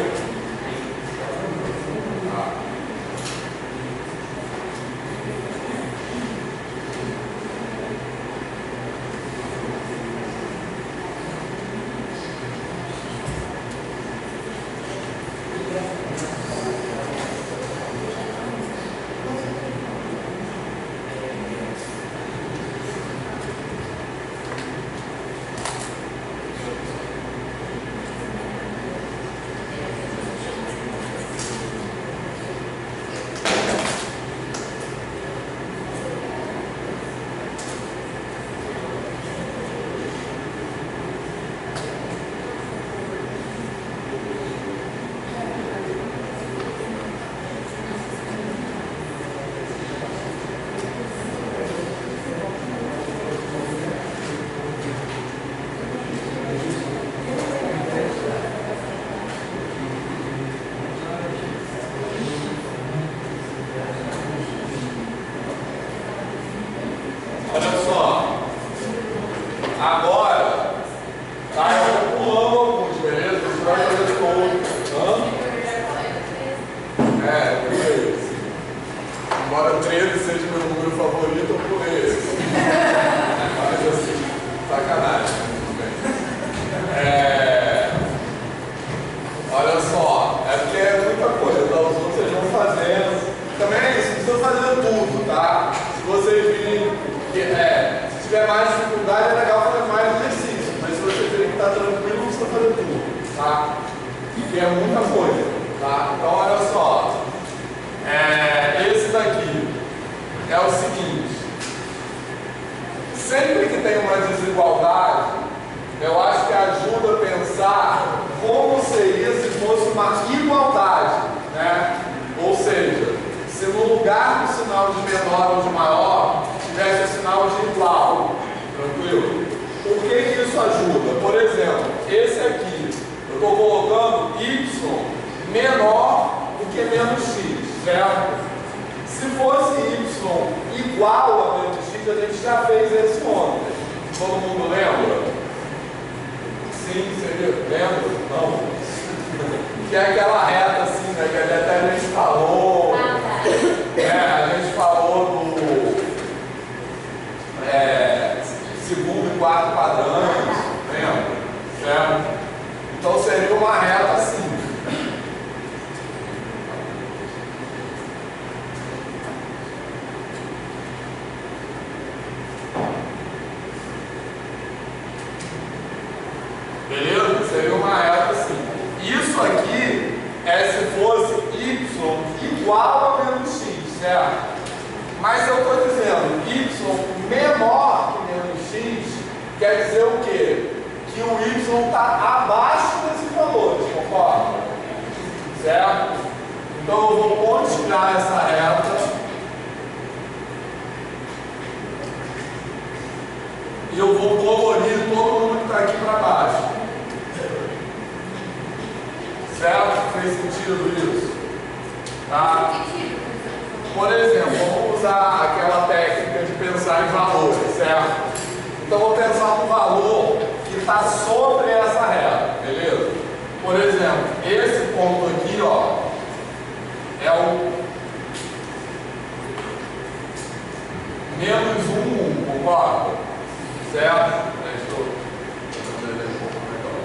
[SPEAKER 1] Agora, tá? Eu vou pulando alguns, beleza? Você vai fazer todo. Esse. Embora 13 seja meu número favorito, eu pulei esse. Mas assim, sacanagem. Olha só, é porque é muita coisa, tá? Os outros vocês vão fazendo. Também é isso, não precisa fazer tudo, tá? Se vocês virem que se tiver mais dificuldade, é legal fazer mais exercício. Mas se vocês verem que está tranquilo, não precisa fazer tudo, tá? Porque é muita coisa, tá? Então, olha só. Esse daqui é o seguinte. Sempre que tem uma desigualdade, eu acho que ajuda a pensar como seria se fosse uma igualdade, né? Ou seja, se no lugar do sinal de menor ou de maior, tivesse o sinal de igual, tranquilo? Por que isso ajuda? Por exemplo, esse aqui, eu estou colocando y menor do que menos x, certo? Se fosse y igual a menos x, a gente já fez esse ontem. Todo mundo lembra? Sim, seria? Lembra? Não. Que é aquela reta assim, né? Que até a gente falou. A gente falou do segundo e quarto quadrante, lembra? Certo? Então seria uma reta assim. Beleza? Seria uma reta assim. Isso aqui é se fosse y igual a menos x, certo? Mas eu estou dizendo y menor que menos x, quer dizer o quê? Que o y está abaixo desses valores, concorda? Certo? Então eu vou continuar essa reta e eu vou colorir todo mundo que está aqui para baixo. Certo? Fez sentido isso? Tá? Por exemplo, vamos usar aquela técnica de pensar em valores, certo? Então vou pensar no valor que está sobre essa reta, beleza? Por exemplo, esse ponto aqui, ó, é o Concorda? Certo? Deixa eu fazer um pouco melhor.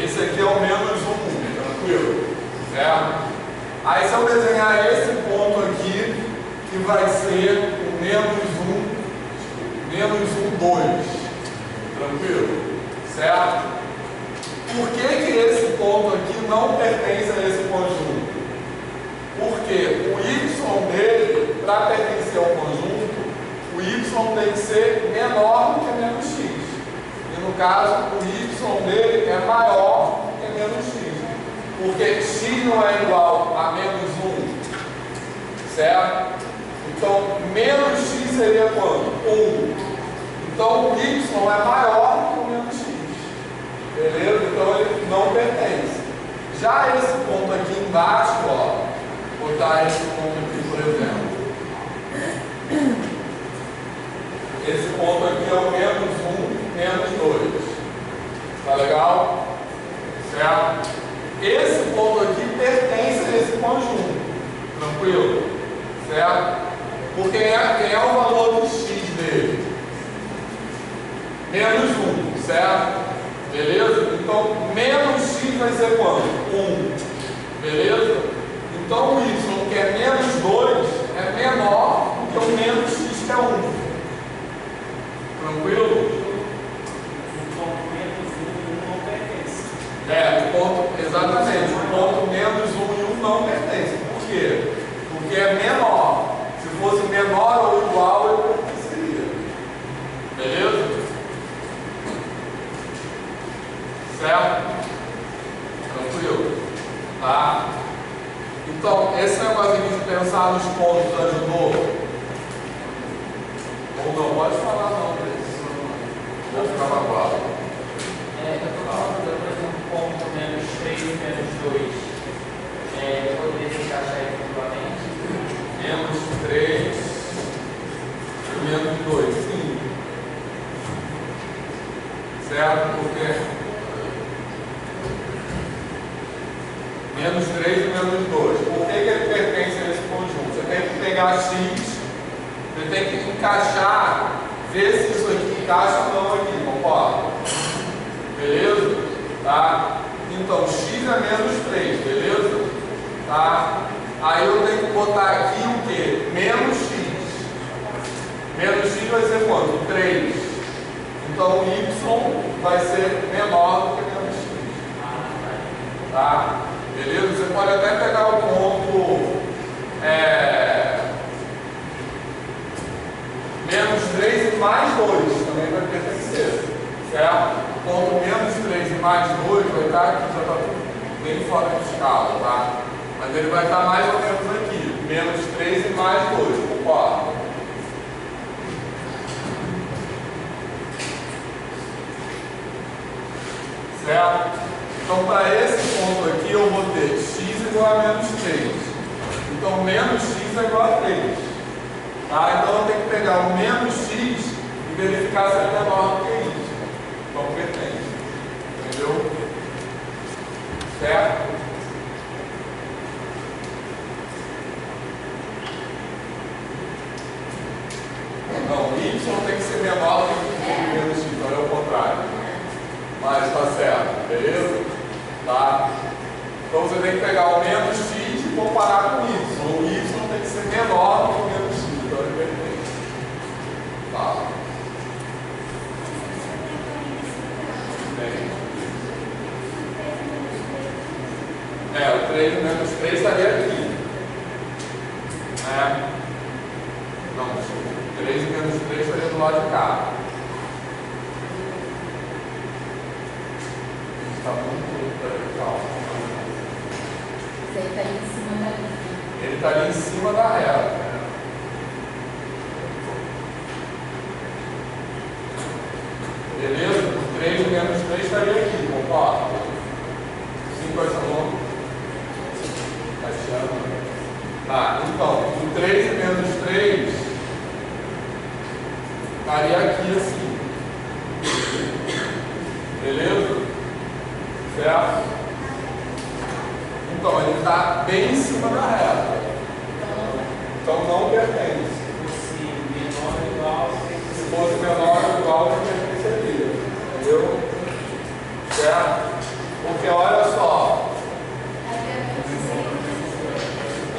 [SPEAKER 1] Esse aqui é o menos 1, tranquilo? Certo? Aí se eu desenhar esse ponto aqui, que vai ser o menos 1, 2. Tranquilo? Certo? Por que esse ponto aqui não pertence a esse conjunto? Porque o y dele, para pertencer ao conjunto, o y tem que ser menor do que menos x. E no caso, o y dele é maior do que menos x. Porque x não é igual a menos 1. Certo? Então, menos x seria quanto? 1. Então, o y é maior do que o menos x. Beleza? Então, ele não pertence. Já esse ponto aqui embaixo, ó, vou botar esse ponto aqui, por exemplo. Esse ponto aqui é o menos 1, menos 2. Tá legal? Certo? Esse ponto aqui pertence a esse conjunto. Tranquilo? Certo? Porque quem é o valor do x dele? Menos 1, certo? Beleza? Então, menos x vai ser quanto? 1. Beleza? Então, o y, que é menos 2, é menor do que o menos x, que é 1. Tranquilo?
[SPEAKER 3] O ponto menos 1 e 1 não pertence.
[SPEAKER 1] O ponto, exatamente. O ponto menos 1 e 1 não pertence. Por quê? Porque é menor. Se fosse menor ou igual, ele pertenceria. Beleza? Certo? Tranquilo? Tá? Então, esse negócio aqui de pensar nos pontos ajudou? Ou não? Pode falar não, vou ficar magoado.
[SPEAKER 4] Eu estou falando, por exemplo, ponto menos 3 e menos 2. Eu poderia se encaixar efetivamente?
[SPEAKER 1] Menos 3 e menos 2, sim. Certo? Porque menos 3 e menos 2. Por que ele pertence a esse conjunto? Você tem que pegar x, você tem que encaixar, ver se isso aqui encaixa ou não aqui, concorda? Beleza? Tá? Então, x é menos 3, beleza? Tá? Aí eu tenho que botar aqui o quê? Menos x. Menos x vai ser quanto? 3. Então, o y vai ser menor do que menos x. Tá? Beleza? Você pode até pegar o ponto menos 3 e mais 2, também vai pertencer. Certo? O ponto menos 3 e mais 2 vai estar aqui, já está bem fora de escala, tá? Mas ele vai estar mais ou menos aqui. Menos 3 e mais 2, concorda? Certo? Então, para esse ponto aqui, eu vou ter x igual a menos 3. Então, menos x é igual a 3. Tá? Então, eu tenho que pegar o menos x e verificar se ele é menor do que isso. Então, pertence. Entendeu? Certo? Não, y tem que ser menor do que menos x. Então, é o contrário. Mas está certo, beleza? Tá? Então você tem que pegar o menos x e comparar com y. O y tem que ser menor do que o menos x, então ele pertence. Tá? Bem. O 3 e menos 3 estaria aqui. Não, 3 e menos 3 estaria do lado de cá. Está muito legal.
[SPEAKER 2] Ele está ali em cima da linha.
[SPEAKER 1] Ele está ali em cima da reta. Beleza? O 3 e menos 3 estaria aqui, concorda? 5 é longo. Tá, então, o 3 e menos 3 estaria aqui assim. Beleza? Certo? Então, ele está bem em cima da reta. Então não pertence.
[SPEAKER 4] Se menor ou igual,
[SPEAKER 1] Se fosse menor ou igual, não pertenceria. Entendeu? Certo? Porque olha só.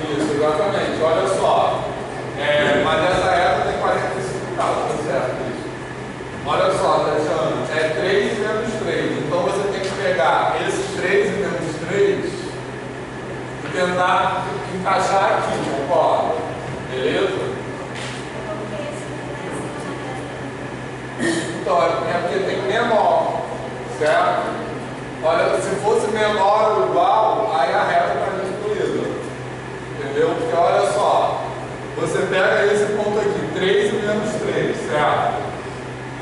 [SPEAKER 1] Isso, exatamente. Olha só. Mas essa reta tem 45 graus, tá certo? Isso. Olha só, Tatiana. É 3 menos 3. Então você tem que pegar esses 3 e menos 3 e tentar encaixar aqui, concorda? Beleza? Então, é porque tem menor, certo? Olha, se fosse menor ou igual, aí a reta está incluída. Entendeu? Porque olha só, você pega esse ponto aqui, 3 e menos 3, certo?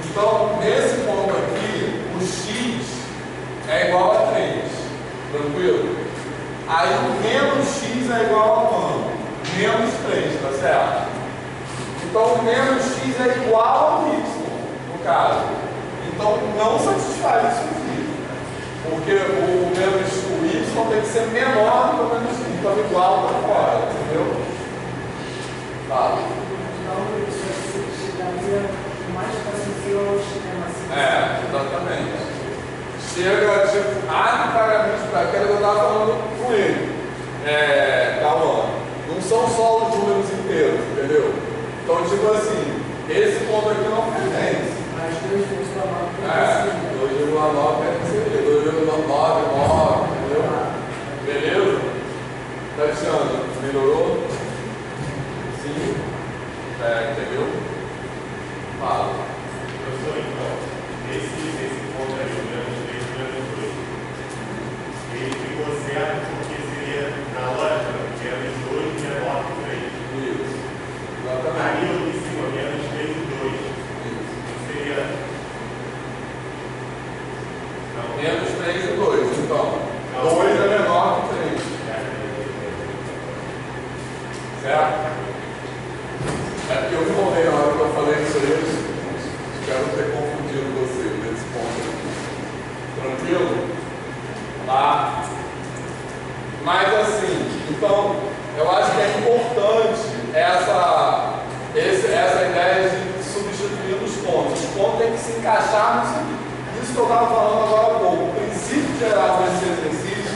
[SPEAKER 1] Então, nesse ponto aqui, o x é igual a 3, tranquilo? Aí o menos x é igual a quanto? Menos 3, tá certo? Então o menos x é igual ao y, no caso. Então não satisfaz isso aqui. Porque o y tem que ser menor do que o menos x, então igual para fora, entendeu? Tá.
[SPEAKER 3] Então isso chegaria mais fácil ao sistema assim.
[SPEAKER 1] Exatamente. Chega, tipo, arbitrariamente para aquele que eu estava falando com ele. Calma, não são só os números inteiros, entendeu? Então, tipo assim, esse ponto aqui não pertence.
[SPEAKER 3] Mas 2,9
[SPEAKER 1] 2,9 pertenceria, 2,99, entendeu? Beleza? Tatiana, melhorou? Sim? Entendeu? Fala.
[SPEAKER 6] Professor, então, esse ponto aí, o menos 3 e menos 2, ele ficou certo porque seria, na lógica, menos 2 menor que 3.
[SPEAKER 1] Isso.
[SPEAKER 6] Aí
[SPEAKER 1] Exatamente.
[SPEAKER 6] eu em cima, menos 3 e 2.
[SPEAKER 1] Isso.
[SPEAKER 6] Seria. Não.
[SPEAKER 1] Menos 3 e 2, então. 2 é menor que 3. Certo? É porque eu me enrolei na hora que eu falei isso aí. Espero ter confundido você nesse ponto aqui. Tranquilo? Tá? Mas assim, então, eu acho que é importante essa ideia de substituir os pontos. Os pontos têm que se encaixar nisso que eu estava falando agora há pouco. O princípio geral desse exercício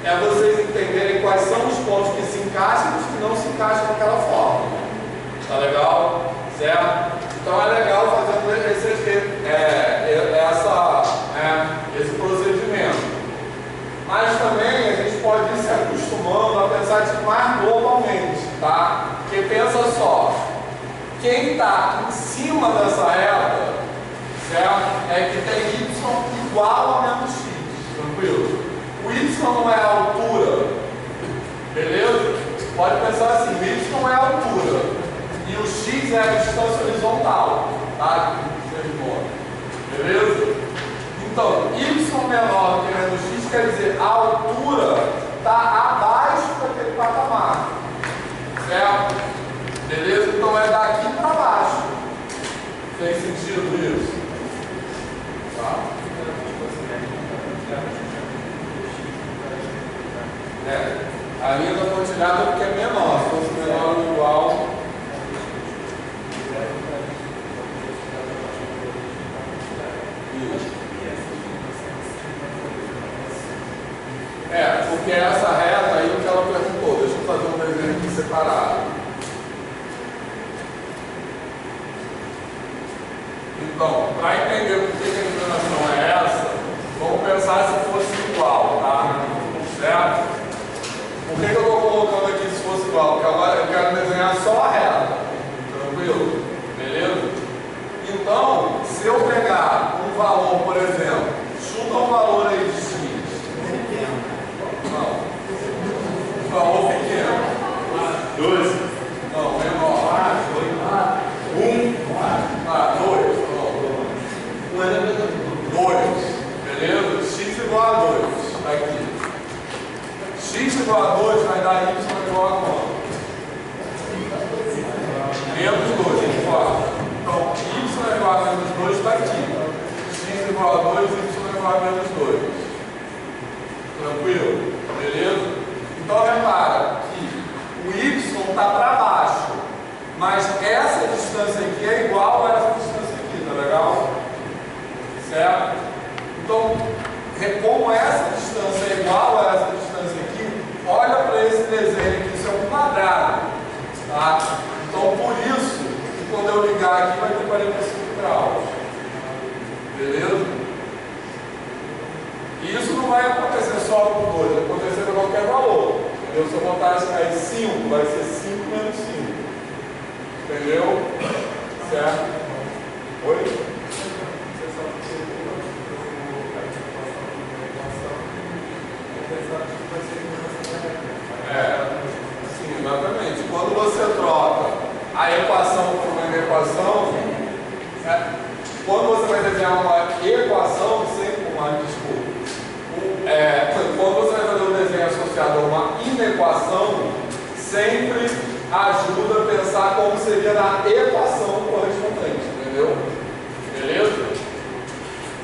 [SPEAKER 1] é vocês entenderem quais são os pontos que se encaixam e os que não se encaixam daquela forma. Tá legal? Certo? Então é legal fazer esse procedimento. Mas também a gente pode ir se acostumando a pensar tipo, mais globalmente, tá? Porque pensa só, quem está em cima dessa reta, certo? É que tem y igual a menos x, tranquilo? O y não é a altura, beleza? Pode pensar assim, o y não é a altura. E o x é a distância horizontal, tá? Beleza? Então, y menor que menos x quer dizer a altura está abaixo daquele patamar, certo? Beleza? Então é daqui para baixo. Tem sentido isso? Tá? A linha da pontilhada porque é menor, se fosse menor ou igual. Porque essa reta aí, o que ela perguntou, deixa eu fazer um desenho aqui separado. Então, para entender por que a inclinação é essa, vamos pensar se fosse igual, tá? Certo? Por que eu estou colocando aqui se fosse igual? Porque agora eu quero desenhar só a reta. Tranquilo? Beleza? Então, se eu pegar um valor, por exemplo, chuta um valor aí de x. Não. Um valor pequeno.
[SPEAKER 6] 12.
[SPEAKER 1] Não, menor. 1. 2. Beleza? X igual a 2. Tá aqui. X igual a 2 vai dar y igual a quanto? Menos 2, claro. Então, y igual a menos 2 está aqui. X igual a 2, y igual a menos 2. Tranquilo? Beleza? Então, repara que o y está para baixo. pegar aqui vai ter 45 graus. Beleza? E isso não vai acontecer só com 2, vai acontecer com qualquer valor. Entendeu? Se eu botar aí 5, vai ser 5 menos 5. Entendeu? Certo? Oi? Sim, exatamente. Quando você troca a equação por uma equação, quando você vai desenhar uma equação, sempre quando você vai fazer um desenho associado a uma inequação, sempre ajuda a pensar como seria na equação correspondente, entendeu? Beleza?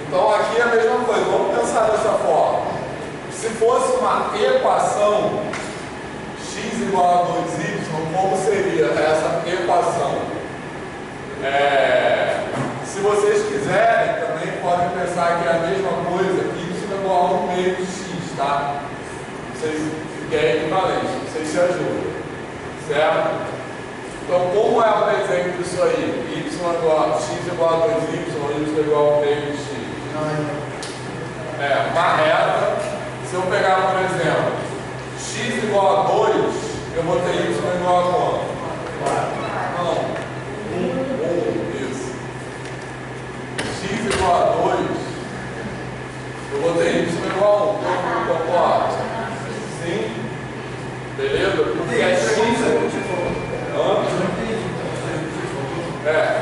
[SPEAKER 1] Então aqui é a mesma coisa, vamos pensar dessa forma. Se fosse uma equação x igual a 2y, como seria essa equação? Se vocês quiserem, também podem pensar que é a mesma coisa, y igual a 1 meio de x, tá? Vocês querem equivalente, vocês se ajudam, certo? Então, como é o desenho disso aí? Y igual a x igual a 2y, y igual a 1 meio de x. Uma reta. Se eu pegar, por exemplo, x igual a 2, eu vou ter y igual a quanto? Não. 1, isso. X igual a 2, eu vou ter y igual a 1. Concorda? Sim? Beleza? Porque é x.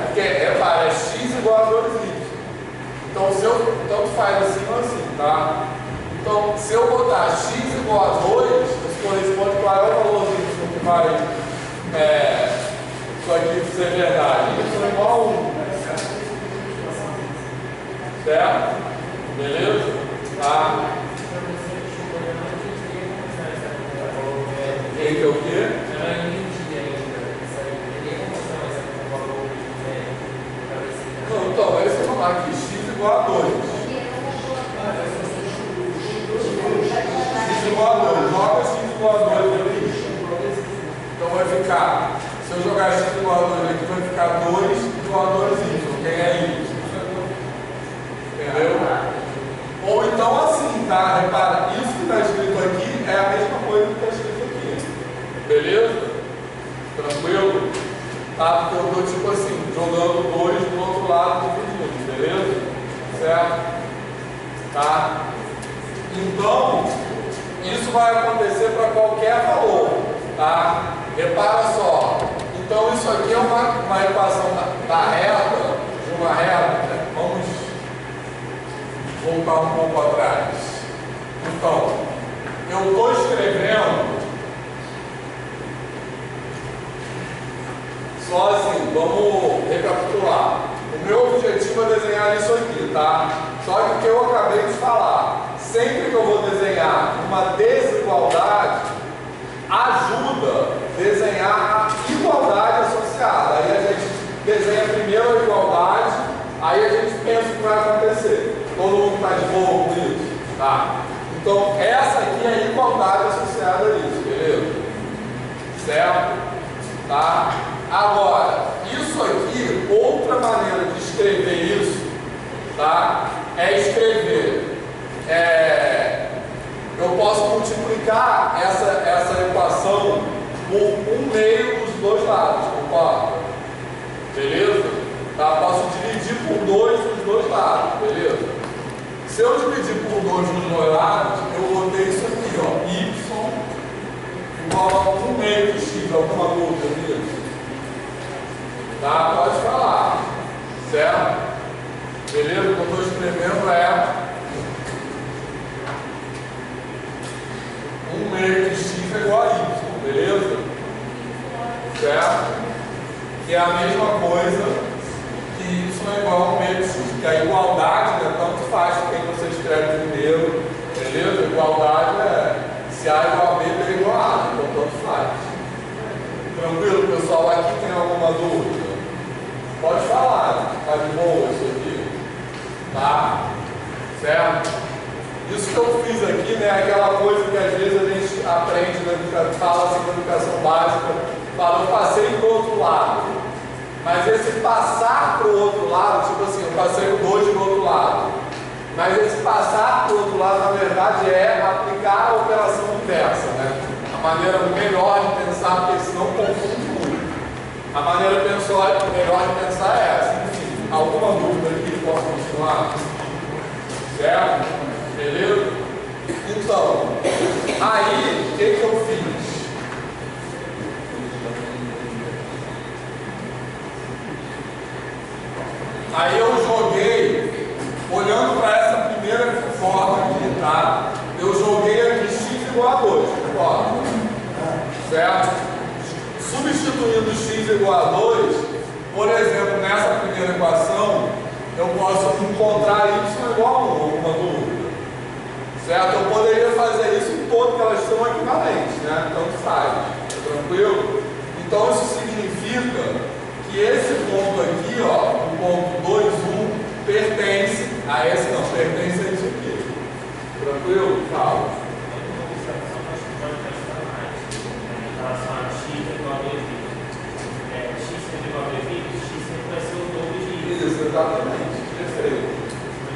[SPEAKER 1] Porque é x igual a 2y. Então, tanto faz assim ou assim, tá? Então, se eu botar x igual a 2, isso corresponde qual é o valorzinho que vai isso aqui ser verdade. Y igual a 1. Certo? Beleza? Tá? E que é o quê? Não, então, vai se falar aqui x igual a 2. X igual a 2, joga x igual a 2 ali. Então vai ficar, se eu jogar x igual a 2 aqui, vai ficar 2 igual a 2y, quem é y? Entendeu? Ou então assim, tá? Repara, isso que está escrito aqui é a mesma coisa que está escrito aqui. Beleza? Tranquilo? Tá? Porque eu estou tipo assim, jogando 2 do outro lado dividindo, beleza? Certo? Tá? Então, isso vai acontecer para qualquer valor, tá? Repara só. Então, isso aqui é uma equação da reta, de uma reta. Vamos voltar um pouco atrás. Então, eu estou escrevendo só assim, vamos recapitular. O meu objetivo é desenhar isso aqui, tá? Só que o que eu acabei de falar, sempre que eu vou desenhar uma desigualdade, ajuda a desenhar a igualdade associada. Aí a gente desenha primeiro a igualdade, aí a gente pensa o que vai acontecer. Todo mundo está de boa com isso? Tá? Então, essa aqui é a igualdade associada a isso, beleza? Certo? Tá? Agora, isso aqui, outra maneira de escrever isso, tá? É escrever. Eu posso multiplicar essa equação por 1 meio dos dois lados, concorda? Beleza? Tá? Posso dividir por 2 dos dois lados, beleza? Se eu dividir por 2 dos dois lados, eu vou ter isso aqui, ó, y igual a 1 meio de x, alguma dúvida nisso? Tá? Pode falar, certo? Beleza? O que eu estou escrevendo é 1 meio de x é igual a y, beleza? Certo? Que é a mesma coisa que y é igual a 1 meio de x. Que a igualdade, né, tanto faz quem você escreve primeiro, beleza? Igualdade é se A igual a B, B igual a A, então tanto faz. Tranquilo, pessoal? Aqui tem alguma dúvida? Pode falar, tá de boa isso aqui? Tá? Certo? Isso que eu fiz aqui, né, é aquela coisa que às vezes a gente aprende na educação, fala assim na educação básica, fala, eu passei do outro lado. Mas esse passar para o outro lado, tipo assim, eu passei o 2 para o outro lado. Mas esse passar para o outro lado, na verdade, é aplicar a operação inversa, né? A maneira melhor de pensar, porque senão confunde muito. A maneira melhor de pensar é essa. Enfim, alguma dúvida aqui? Posso continuar? Certo? Beleza? Então, aí, o que eu fiz? Aí eu joguei, olhando para essa primeira forma aqui, tá? Eu joguei aqui x igual a 2, concorda? Certo? Substituindo x igual a 2, por exemplo, nessa primeira equação, eu posso encontrar y igual a 1, alguma dúvida? Certo? Eu poderia fazer isso em todo, porque elas são equivalentes, né? Tanto faz. Tá tranquilo? Então isso significa que esse ponto aqui, ó, o ponto 2, 1, pertence a esse, não, pertence a isso aqui. Tranquilo? Fala.
[SPEAKER 4] Em relação a x igual a 2 x igual a 2 x sempre vai ser o dobro de y.
[SPEAKER 1] Isso, exatamente. Perfeito.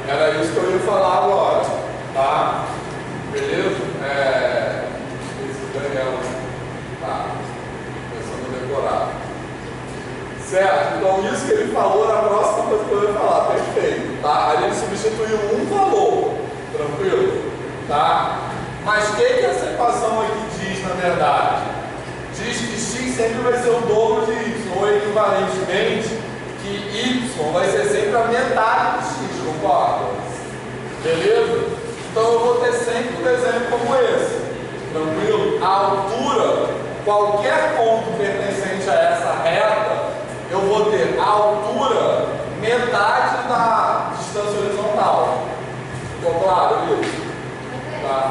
[SPEAKER 1] Era isso que eu ia falar agora. Tá? Beleza? Esse Daniel. Tá. Começando a decorar. Certo? Então isso que ele falou na próxima coisa que eu ia falar. Perfeito. Tá? A gente substituiu um valor. Tranquilo? Tá? Mas o que essa equação aqui diz na verdade? Diz que x sempre vai ser o dobro de y, ou equivalentemente, que y vai ser sempre a metade de x, concorda? Beleza? Então eu vou ter sempre um desenho como esse. Tranquilo? A altura, qualquer ponto pertencente a essa reta, eu vou ter a altura metade da distância horizontal. Ficou claro isso? Tá?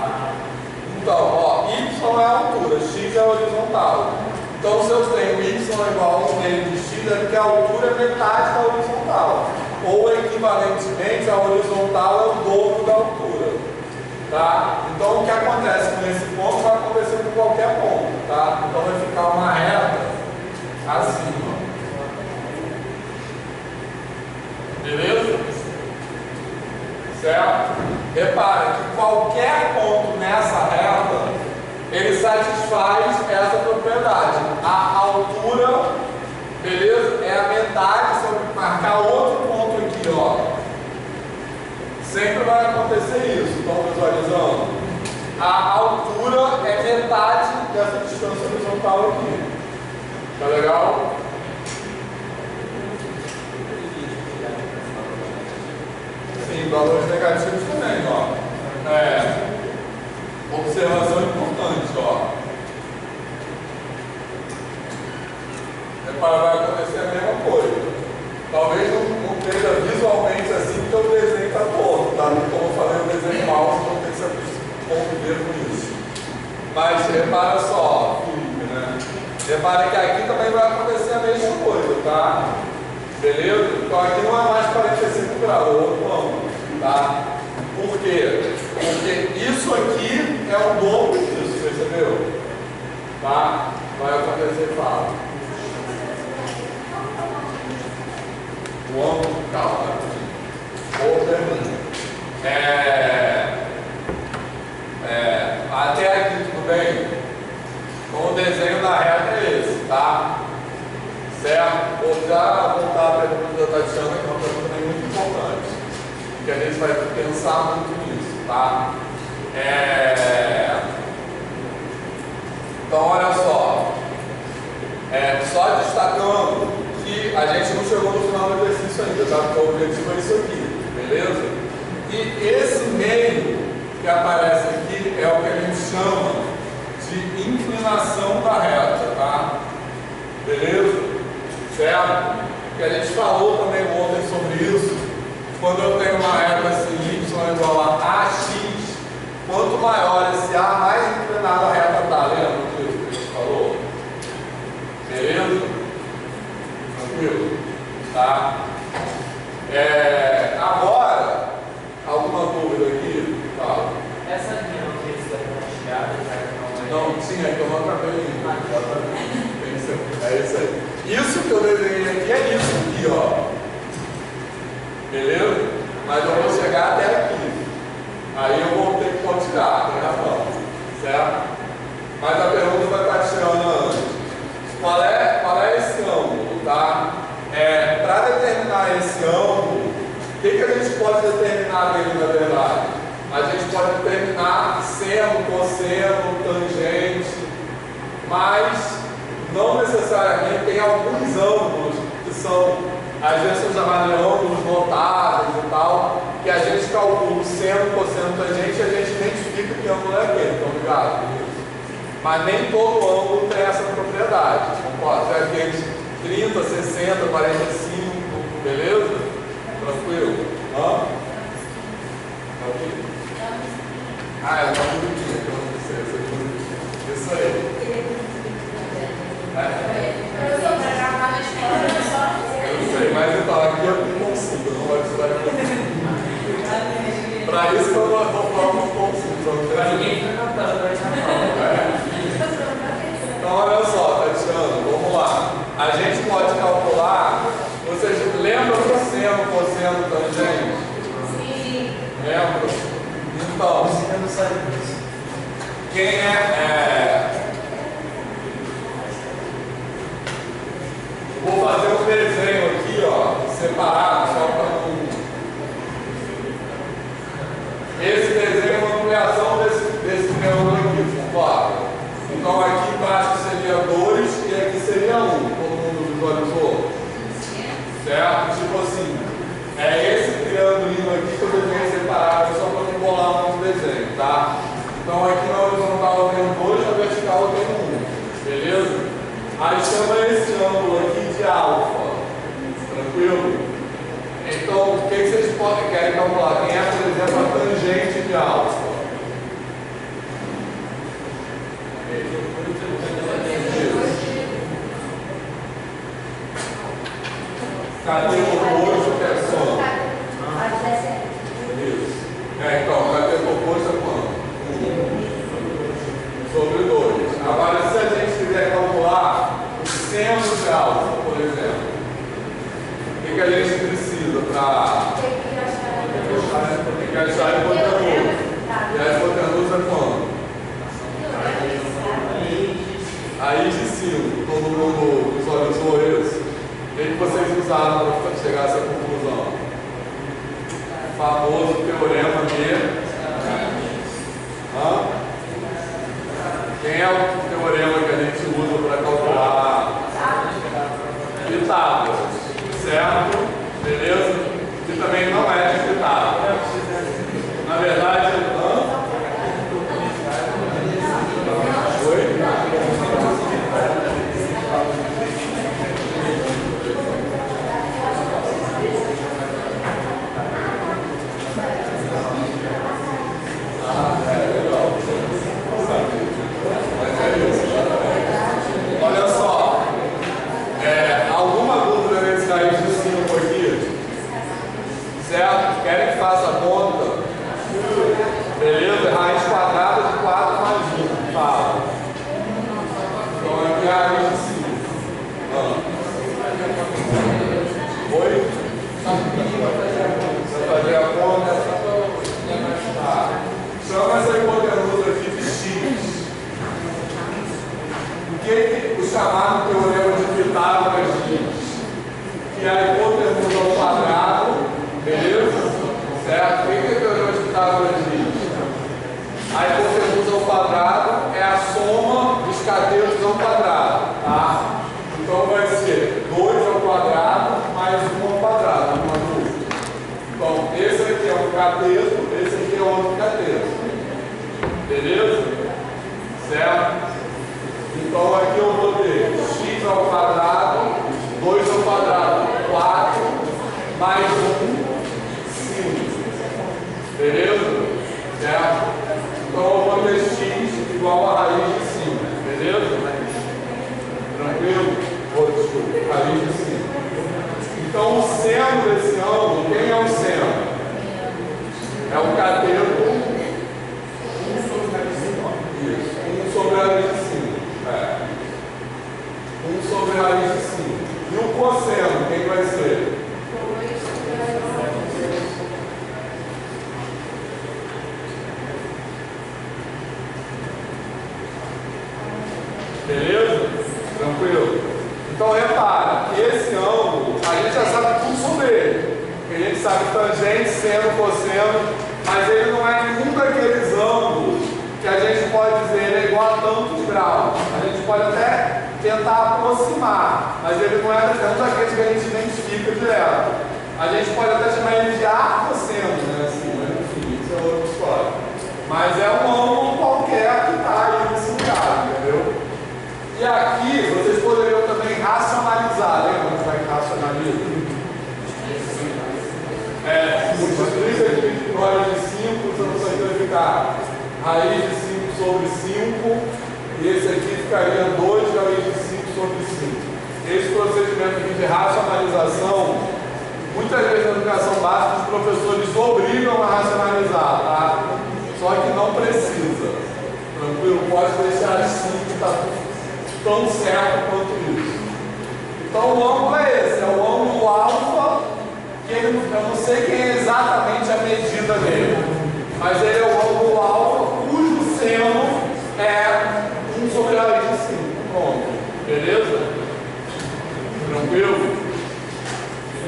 [SPEAKER 1] Então, ó, y é a altura, x é a horizontal. Então, se eu tenho y igual a 1 meio de x, é porque a altura é metade da horizontal. Ou, equivalentemente, a horizontal é o dobro da altura. Tá? Então, o que acontece com esse ponto vai acontecer com qualquer ponto. Tá? Então, vai ficar uma reta assim. Ó. Beleza? Certo? Repara que qualquer ponto nessa reta, ele satisfaz essa propriedade. A altura, beleza? É a metade, se eu marcar outro ponto aqui, ó. Sempre vai acontecer isso. Estão visualizando? A altura é metade dessa distância horizontal aqui. Tá legal? Sim, valores negativos também, ó. Observação importante, ó. Repara, vai acontecer a mesma coisa. Talvez não esteja visualmente assim, porque o desenho está torto, tá? Como eu falei, o desenho mal, então tem que se conviver com isso. Mas repara só, Felipe, né? Repara que aqui também vai acontecer a mesma coisa, tá? Beleza? Então aqui não é mais 45 graus, é outro ângulo, tá? Por quê? Porque isso aqui é o dobro disso, percebeu? Tá? Vai acontecer, fala. O ângulo, calma. Boa pergunta. Até aqui tudo bem? Então o desenho da reta é esse, tá? Certo? Vou já voltar à pergunta da Tatiana, que é uma pergunta também muito importante. Que a gente vai pensar muito nisso, tá? Então, olha só. Só destacando que a gente não chegou no final do exercício ainda, tá? Porque o objetivo é isso aqui, beleza? E esse meio que aparece aqui é o que a gente chama de inclinação da reta, tá? Beleza? Certo? Que a gente falou também ontem sobre isso. Quando eu tenho uma reta assim, y igual a ax, quanto maior esse A, mais inclinada a reta está. Lembra disso que a gente falou? Beleza? Tranquilo? Tá? Agora, alguma dúvida aqui? Fala.
[SPEAKER 4] Essa linha não precisa chegar,
[SPEAKER 1] não tinha, que eu não acabei. É isso aí. Isso que eu desenhei aqui é aqui, ó. Beleza? Mas eu vou chegar até aqui. Aí eu vou ter que continuar, tem razão. Certo? Mas a pergunta vai estar tirando antes. Qual é esse ângulo, tá? Para determinar esse ângulo, o que a gente pode determinar dele na verdade? A gente pode determinar seno, cosseno, tangente, mas não necessariamente tem alguns ângulos que são, às vezes são chamados de ângulos notáveis e tal, que a gente calcula o seno, cosseno, tangente e a gente identifica que ângulo é aquele, estão ligados? Mas nem todo ângulo tem essa propriedade. Concorda? Tem aqueles 30, 60, 45, beleza? Tranquilo? Hã? Ah, é uma bonitinha que eu não sei. Isso aí.
[SPEAKER 2] Professor, para gravar na escola, é só
[SPEAKER 1] Eu sei, mas então aqui eu não consigo, não vai precisar de para isso que eu vou falar um consulta.
[SPEAKER 4] Para ninguém fica cantando, vai estar
[SPEAKER 1] Então, olha só, Tatiana, vamos lá. A gente pode calcular. Vocês lembram do seno, cosseno, tangente?
[SPEAKER 2] Sim.
[SPEAKER 1] Lembram? Então, quem vou fazer um desenho aqui, ó, separado, só para não. Esse desenho é uma ampliação desse triângulo aqui, claro. Então aqui embaixo seria 2 e aqui seria 1. Todo mundo visualizou? Certo? Tipo assim, é esse triângulo aqui que eu desenhei separado, só para não bolar muito desenho, tá? Então aqui na horizontal eu tenho 2, na vertical eu tenho 1. Beleza? Aí chama esse ângulo aqui de alfa. Tranquilo? Então, o que vocês querem calcular? Quem é, por exemplo, a tangente de alfa? Cadê o oposto que é soma? Isso. Então, cadê o oposto é quanto? 1 sobre 2. Agora, se a gente quiser calcular o seno de alfa, por exemplo, o que a gente precisa para... Tem que achar a hipotenusa. E a hipotenusa é quanto? Raiz de 5. Todo mundo visualizou isso? O que vocês usaram para chegar a essa conclusão? O famoso teorema de... Quem é o teorema que a gente usa para calcular Pitágoras? Certo? Beleza? Que também não é de Pitágoras. Na verdade, oi? Olha só, alguma dúvida nesse raiz de 5 aqui? Certo? Querem que faça a conta? Beleza? Raiz quadrada de 4 mais 1. Fala. Então aqui é a raiz de 5. Oi? Você vai fazer a conta? Chama essa hipotenusa aqui de x. O que o chamado teorema de Pitágoras diz? Que a hipotenusa ao quadrado, beleza? Certo? O que o teorema de Pitágoras diz? A hipotenusa ao quadrado é a soma dos catetos ao quadrado, tá? Então vai ser 2 ao quadrado mais 1 ao quadrado, uma dúvida. Então, esse aqui é um cateto, esse aqui é outro cateto. Beleza? Certo? Então aqui eu vou ter x ao quadrado, 2 ao quadrado, 4, mais 1, 5. Beleza? Certo? Então eu vou ter x igual a raiz de 5. Beleza? Tranquilo? Desculpa, raiz de 5. Então o seno desse ângulo, quem é o seno? É o cateto. Isso. 1 sobre a raiz de 5. 1 sobre a raiz de 5. E o cosseno, quem vai ser? gente sabe tangente, seno, cosseno, mas ele não é nenhum daqueles ângulos que a gente pode dizer ele é igual a tantos graus. A gente pode até tentar aproximar, mas ele não é nenhum daqueles que a gente identifica direto. A gente pode até chamar ele de arcosseno, né? Assim, enfim, isso é outra história. Mas é um ângulo qualquer que está aí nesse lugar, entendeu? E aqui vocês poderiam também racionalizar, lembra como é que racionaliza? Multiplica de raiz de 5, você vai ficar raiz de 5 sobre 5, e esse aqui ficaria 2 raiz de 5 sobre 5. Esse procedimento aqui de racionalização, muitas vezes na educação básica os professores obrigam a racionalizar, tá? Só que não precisa. Tranquilo? Pode deixar assim que está tão certo quanto isso. Então o ângulo é esse, é o ângulo alfa, que eu não sei quem é exatamente a medida dele, mas ele é o ângulo alfa cujo seno é 1 sobre a raiz de 5. Pronto. Beleza? Tranquilo?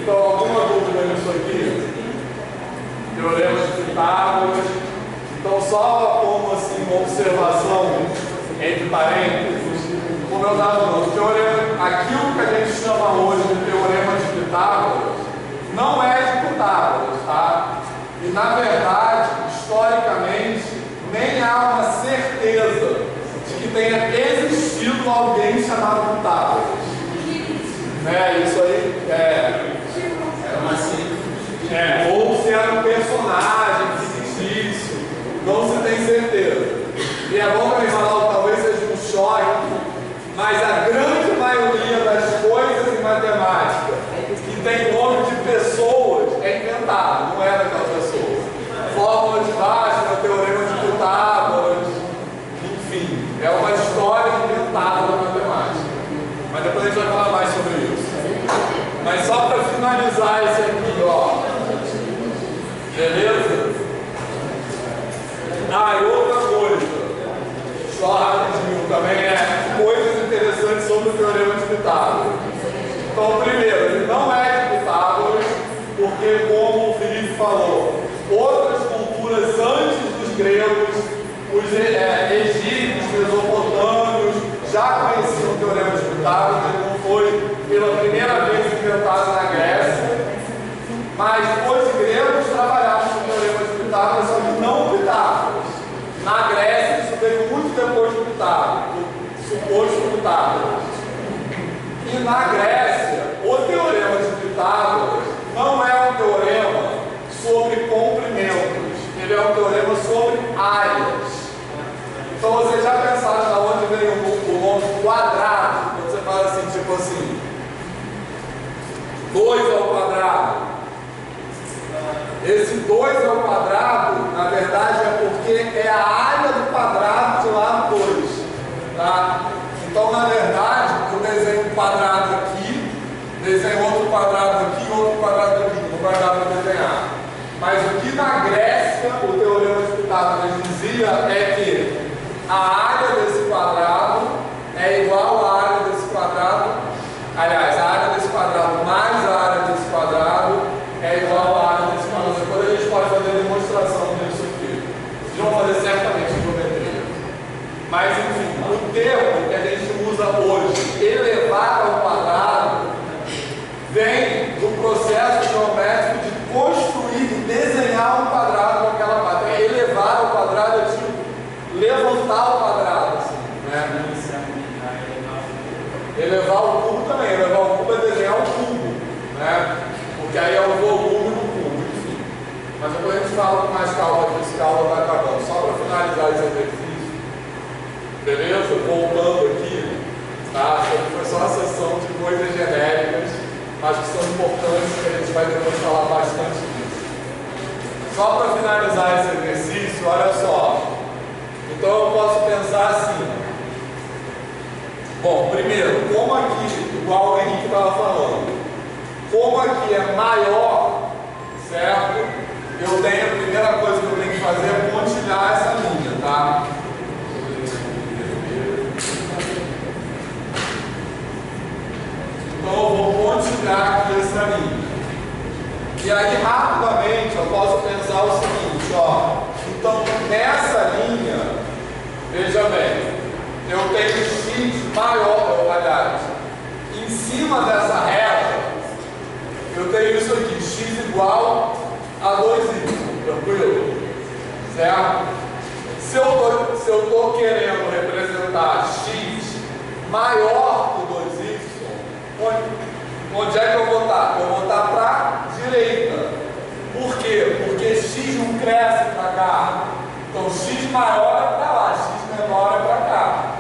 [SPEAKER 1] Então alguma dúvida nisso aqui? Teorema de Pitágoras. Então só como assim uma observação entre parênteses, como eu estava falando, aquilo que a gente chama hoje de teorema de Pitágoras não é de Pitágoras, tá? E na verdade, historicamente, nem há uma certeza de que tenha existido alguém chamado Pitágoras. Isso aí era uma ciência. Ou se era um personagem fictício, não se tem certeza. E é bom também falar, talvez seja um choque, mas a grande maioria das coisas em matemática que tem nome de pessoas é inventado, não é daquela pessoa. Fórmula de Bhaskara, teorema de Pitágoras, enfim, é uma história inventada da matemática. Mas depois a gente vai falar mais sobre isso. Mas só para finalizar esse aqui, ó. Beleza? E outra coisa, só rapidinho, também coisas interessantes sobre o teorema de Pitágoras. Então, primeiro, ele não é de Pitágoras, porque, como o Felipe falou, outras culturas antes dos gregos, os egípcios, mesopotâmios, já conheciam o teorema de Pitágoras. Ele não foi pela primeira vez inventado na Grécia, mas os gregos trabalhavam com o teorema de Pitágoras, só que não Pitágoras. Na Grécia, isso veio muito depois do Pitágoras, do suposto Pitágoras. E na Grécia, o teorema de Pitágoras não é um teorema sobre comprimentos, ele é um teorema sobre áreas. Então vocês já pensaram de onde vem o nome quadrado? Quando você fala assim, tipo assim, 2 ao quadrado. Esse 2 ao quadrado, na verdade, é porque é a área do quadrado de lado 2. Tá? Então, na verdade, eu desenho um quadrado aqui, desenho outro quadrado aqui, outro quadrado aqui, não vai dar para desenhar. Mas o que na Grécia o teorema de Pitágoras dizia é que a área desse quadrado é igual à área desse quadrado, aliás, a área desse quadrado mais a área desse quadrado é igual à área desse quadrado. Depois a gente pode fazer demonstração disso aqui. Vocês vão fazer certamente geometria. Mas, enfim, o termo que a gente usa hoje, elevar ao quadrado, vem do processo geométrico de construir e desenhar um quadrado com aquela parte. Elevar ao quadrado é tipo levantar o quadrado, assim, né? Elevar o cubo também, elevar o cubo é desenhar o cubo, né? Porque aí é o volume do cubo, enfim. Mas depois a gente fala com mais calma, que esse calma vai acabando. Só para finalizar esse exercício, beleza? Voltando aqui, tá? Foi só uma sessão de coisas genéricas, mas que são importantes, que a gente vai depois falar bastante disso. Só para finalizar esse exercício, olha só. Então eu posso pensar assim. Bom, primeiro, como aqui, igual o Henrique estava falando, como aqui é maior, certo? Eu tenho, a primeira coisa que eu tenho que fazer é pontilhar essa linha, tá? Então eu vou pontilhar aqui essa linha. E aí, rapidamente, eu posso pensar o seguinte, ó. Então, nessa linha, veja bem, eu tenho x maior, aliás, em cima dessa reta, eu tenho isso aqui, x igual a 2y, tranquilo? Certo? Se eu estou querendo representar x maior que 2y, onde é que eu vou estar? Eu vou estar para a direita. Por quê? Porque x não cresce para cá. Então x maior é para lá, x menor é para cá.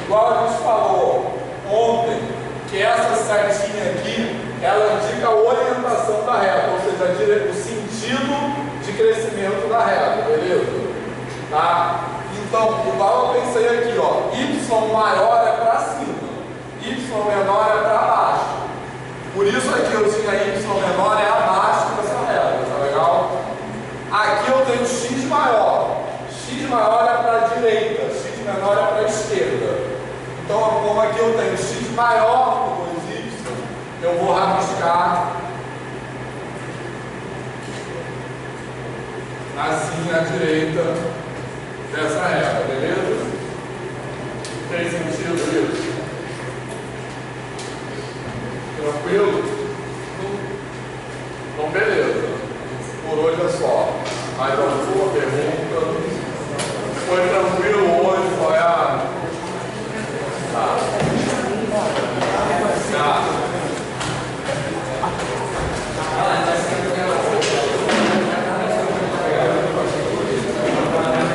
[SPEAKER 1] Igual a gente falou ontem, que essa setinha aqui, ela indica a orientação da reta, ou seja, o sentido de crescimento da reta, beleza? Tá? Então, igual eu pensei aqui, ó, y maior é para cima, y menor é para baixo. Por isso aqui eu tinha y menor é abaixo dessa reta, tá legal? Aqui eu tenho x maior é para a direita, x menor é para a esquerda. Então, como aqui eu tenho x maior que 2y, eu vou rabiscar assim à direita dessa reta, beleza? Tem sentido isso? Tranquilo? Então, beleza. Por hoje é só. Mas vamos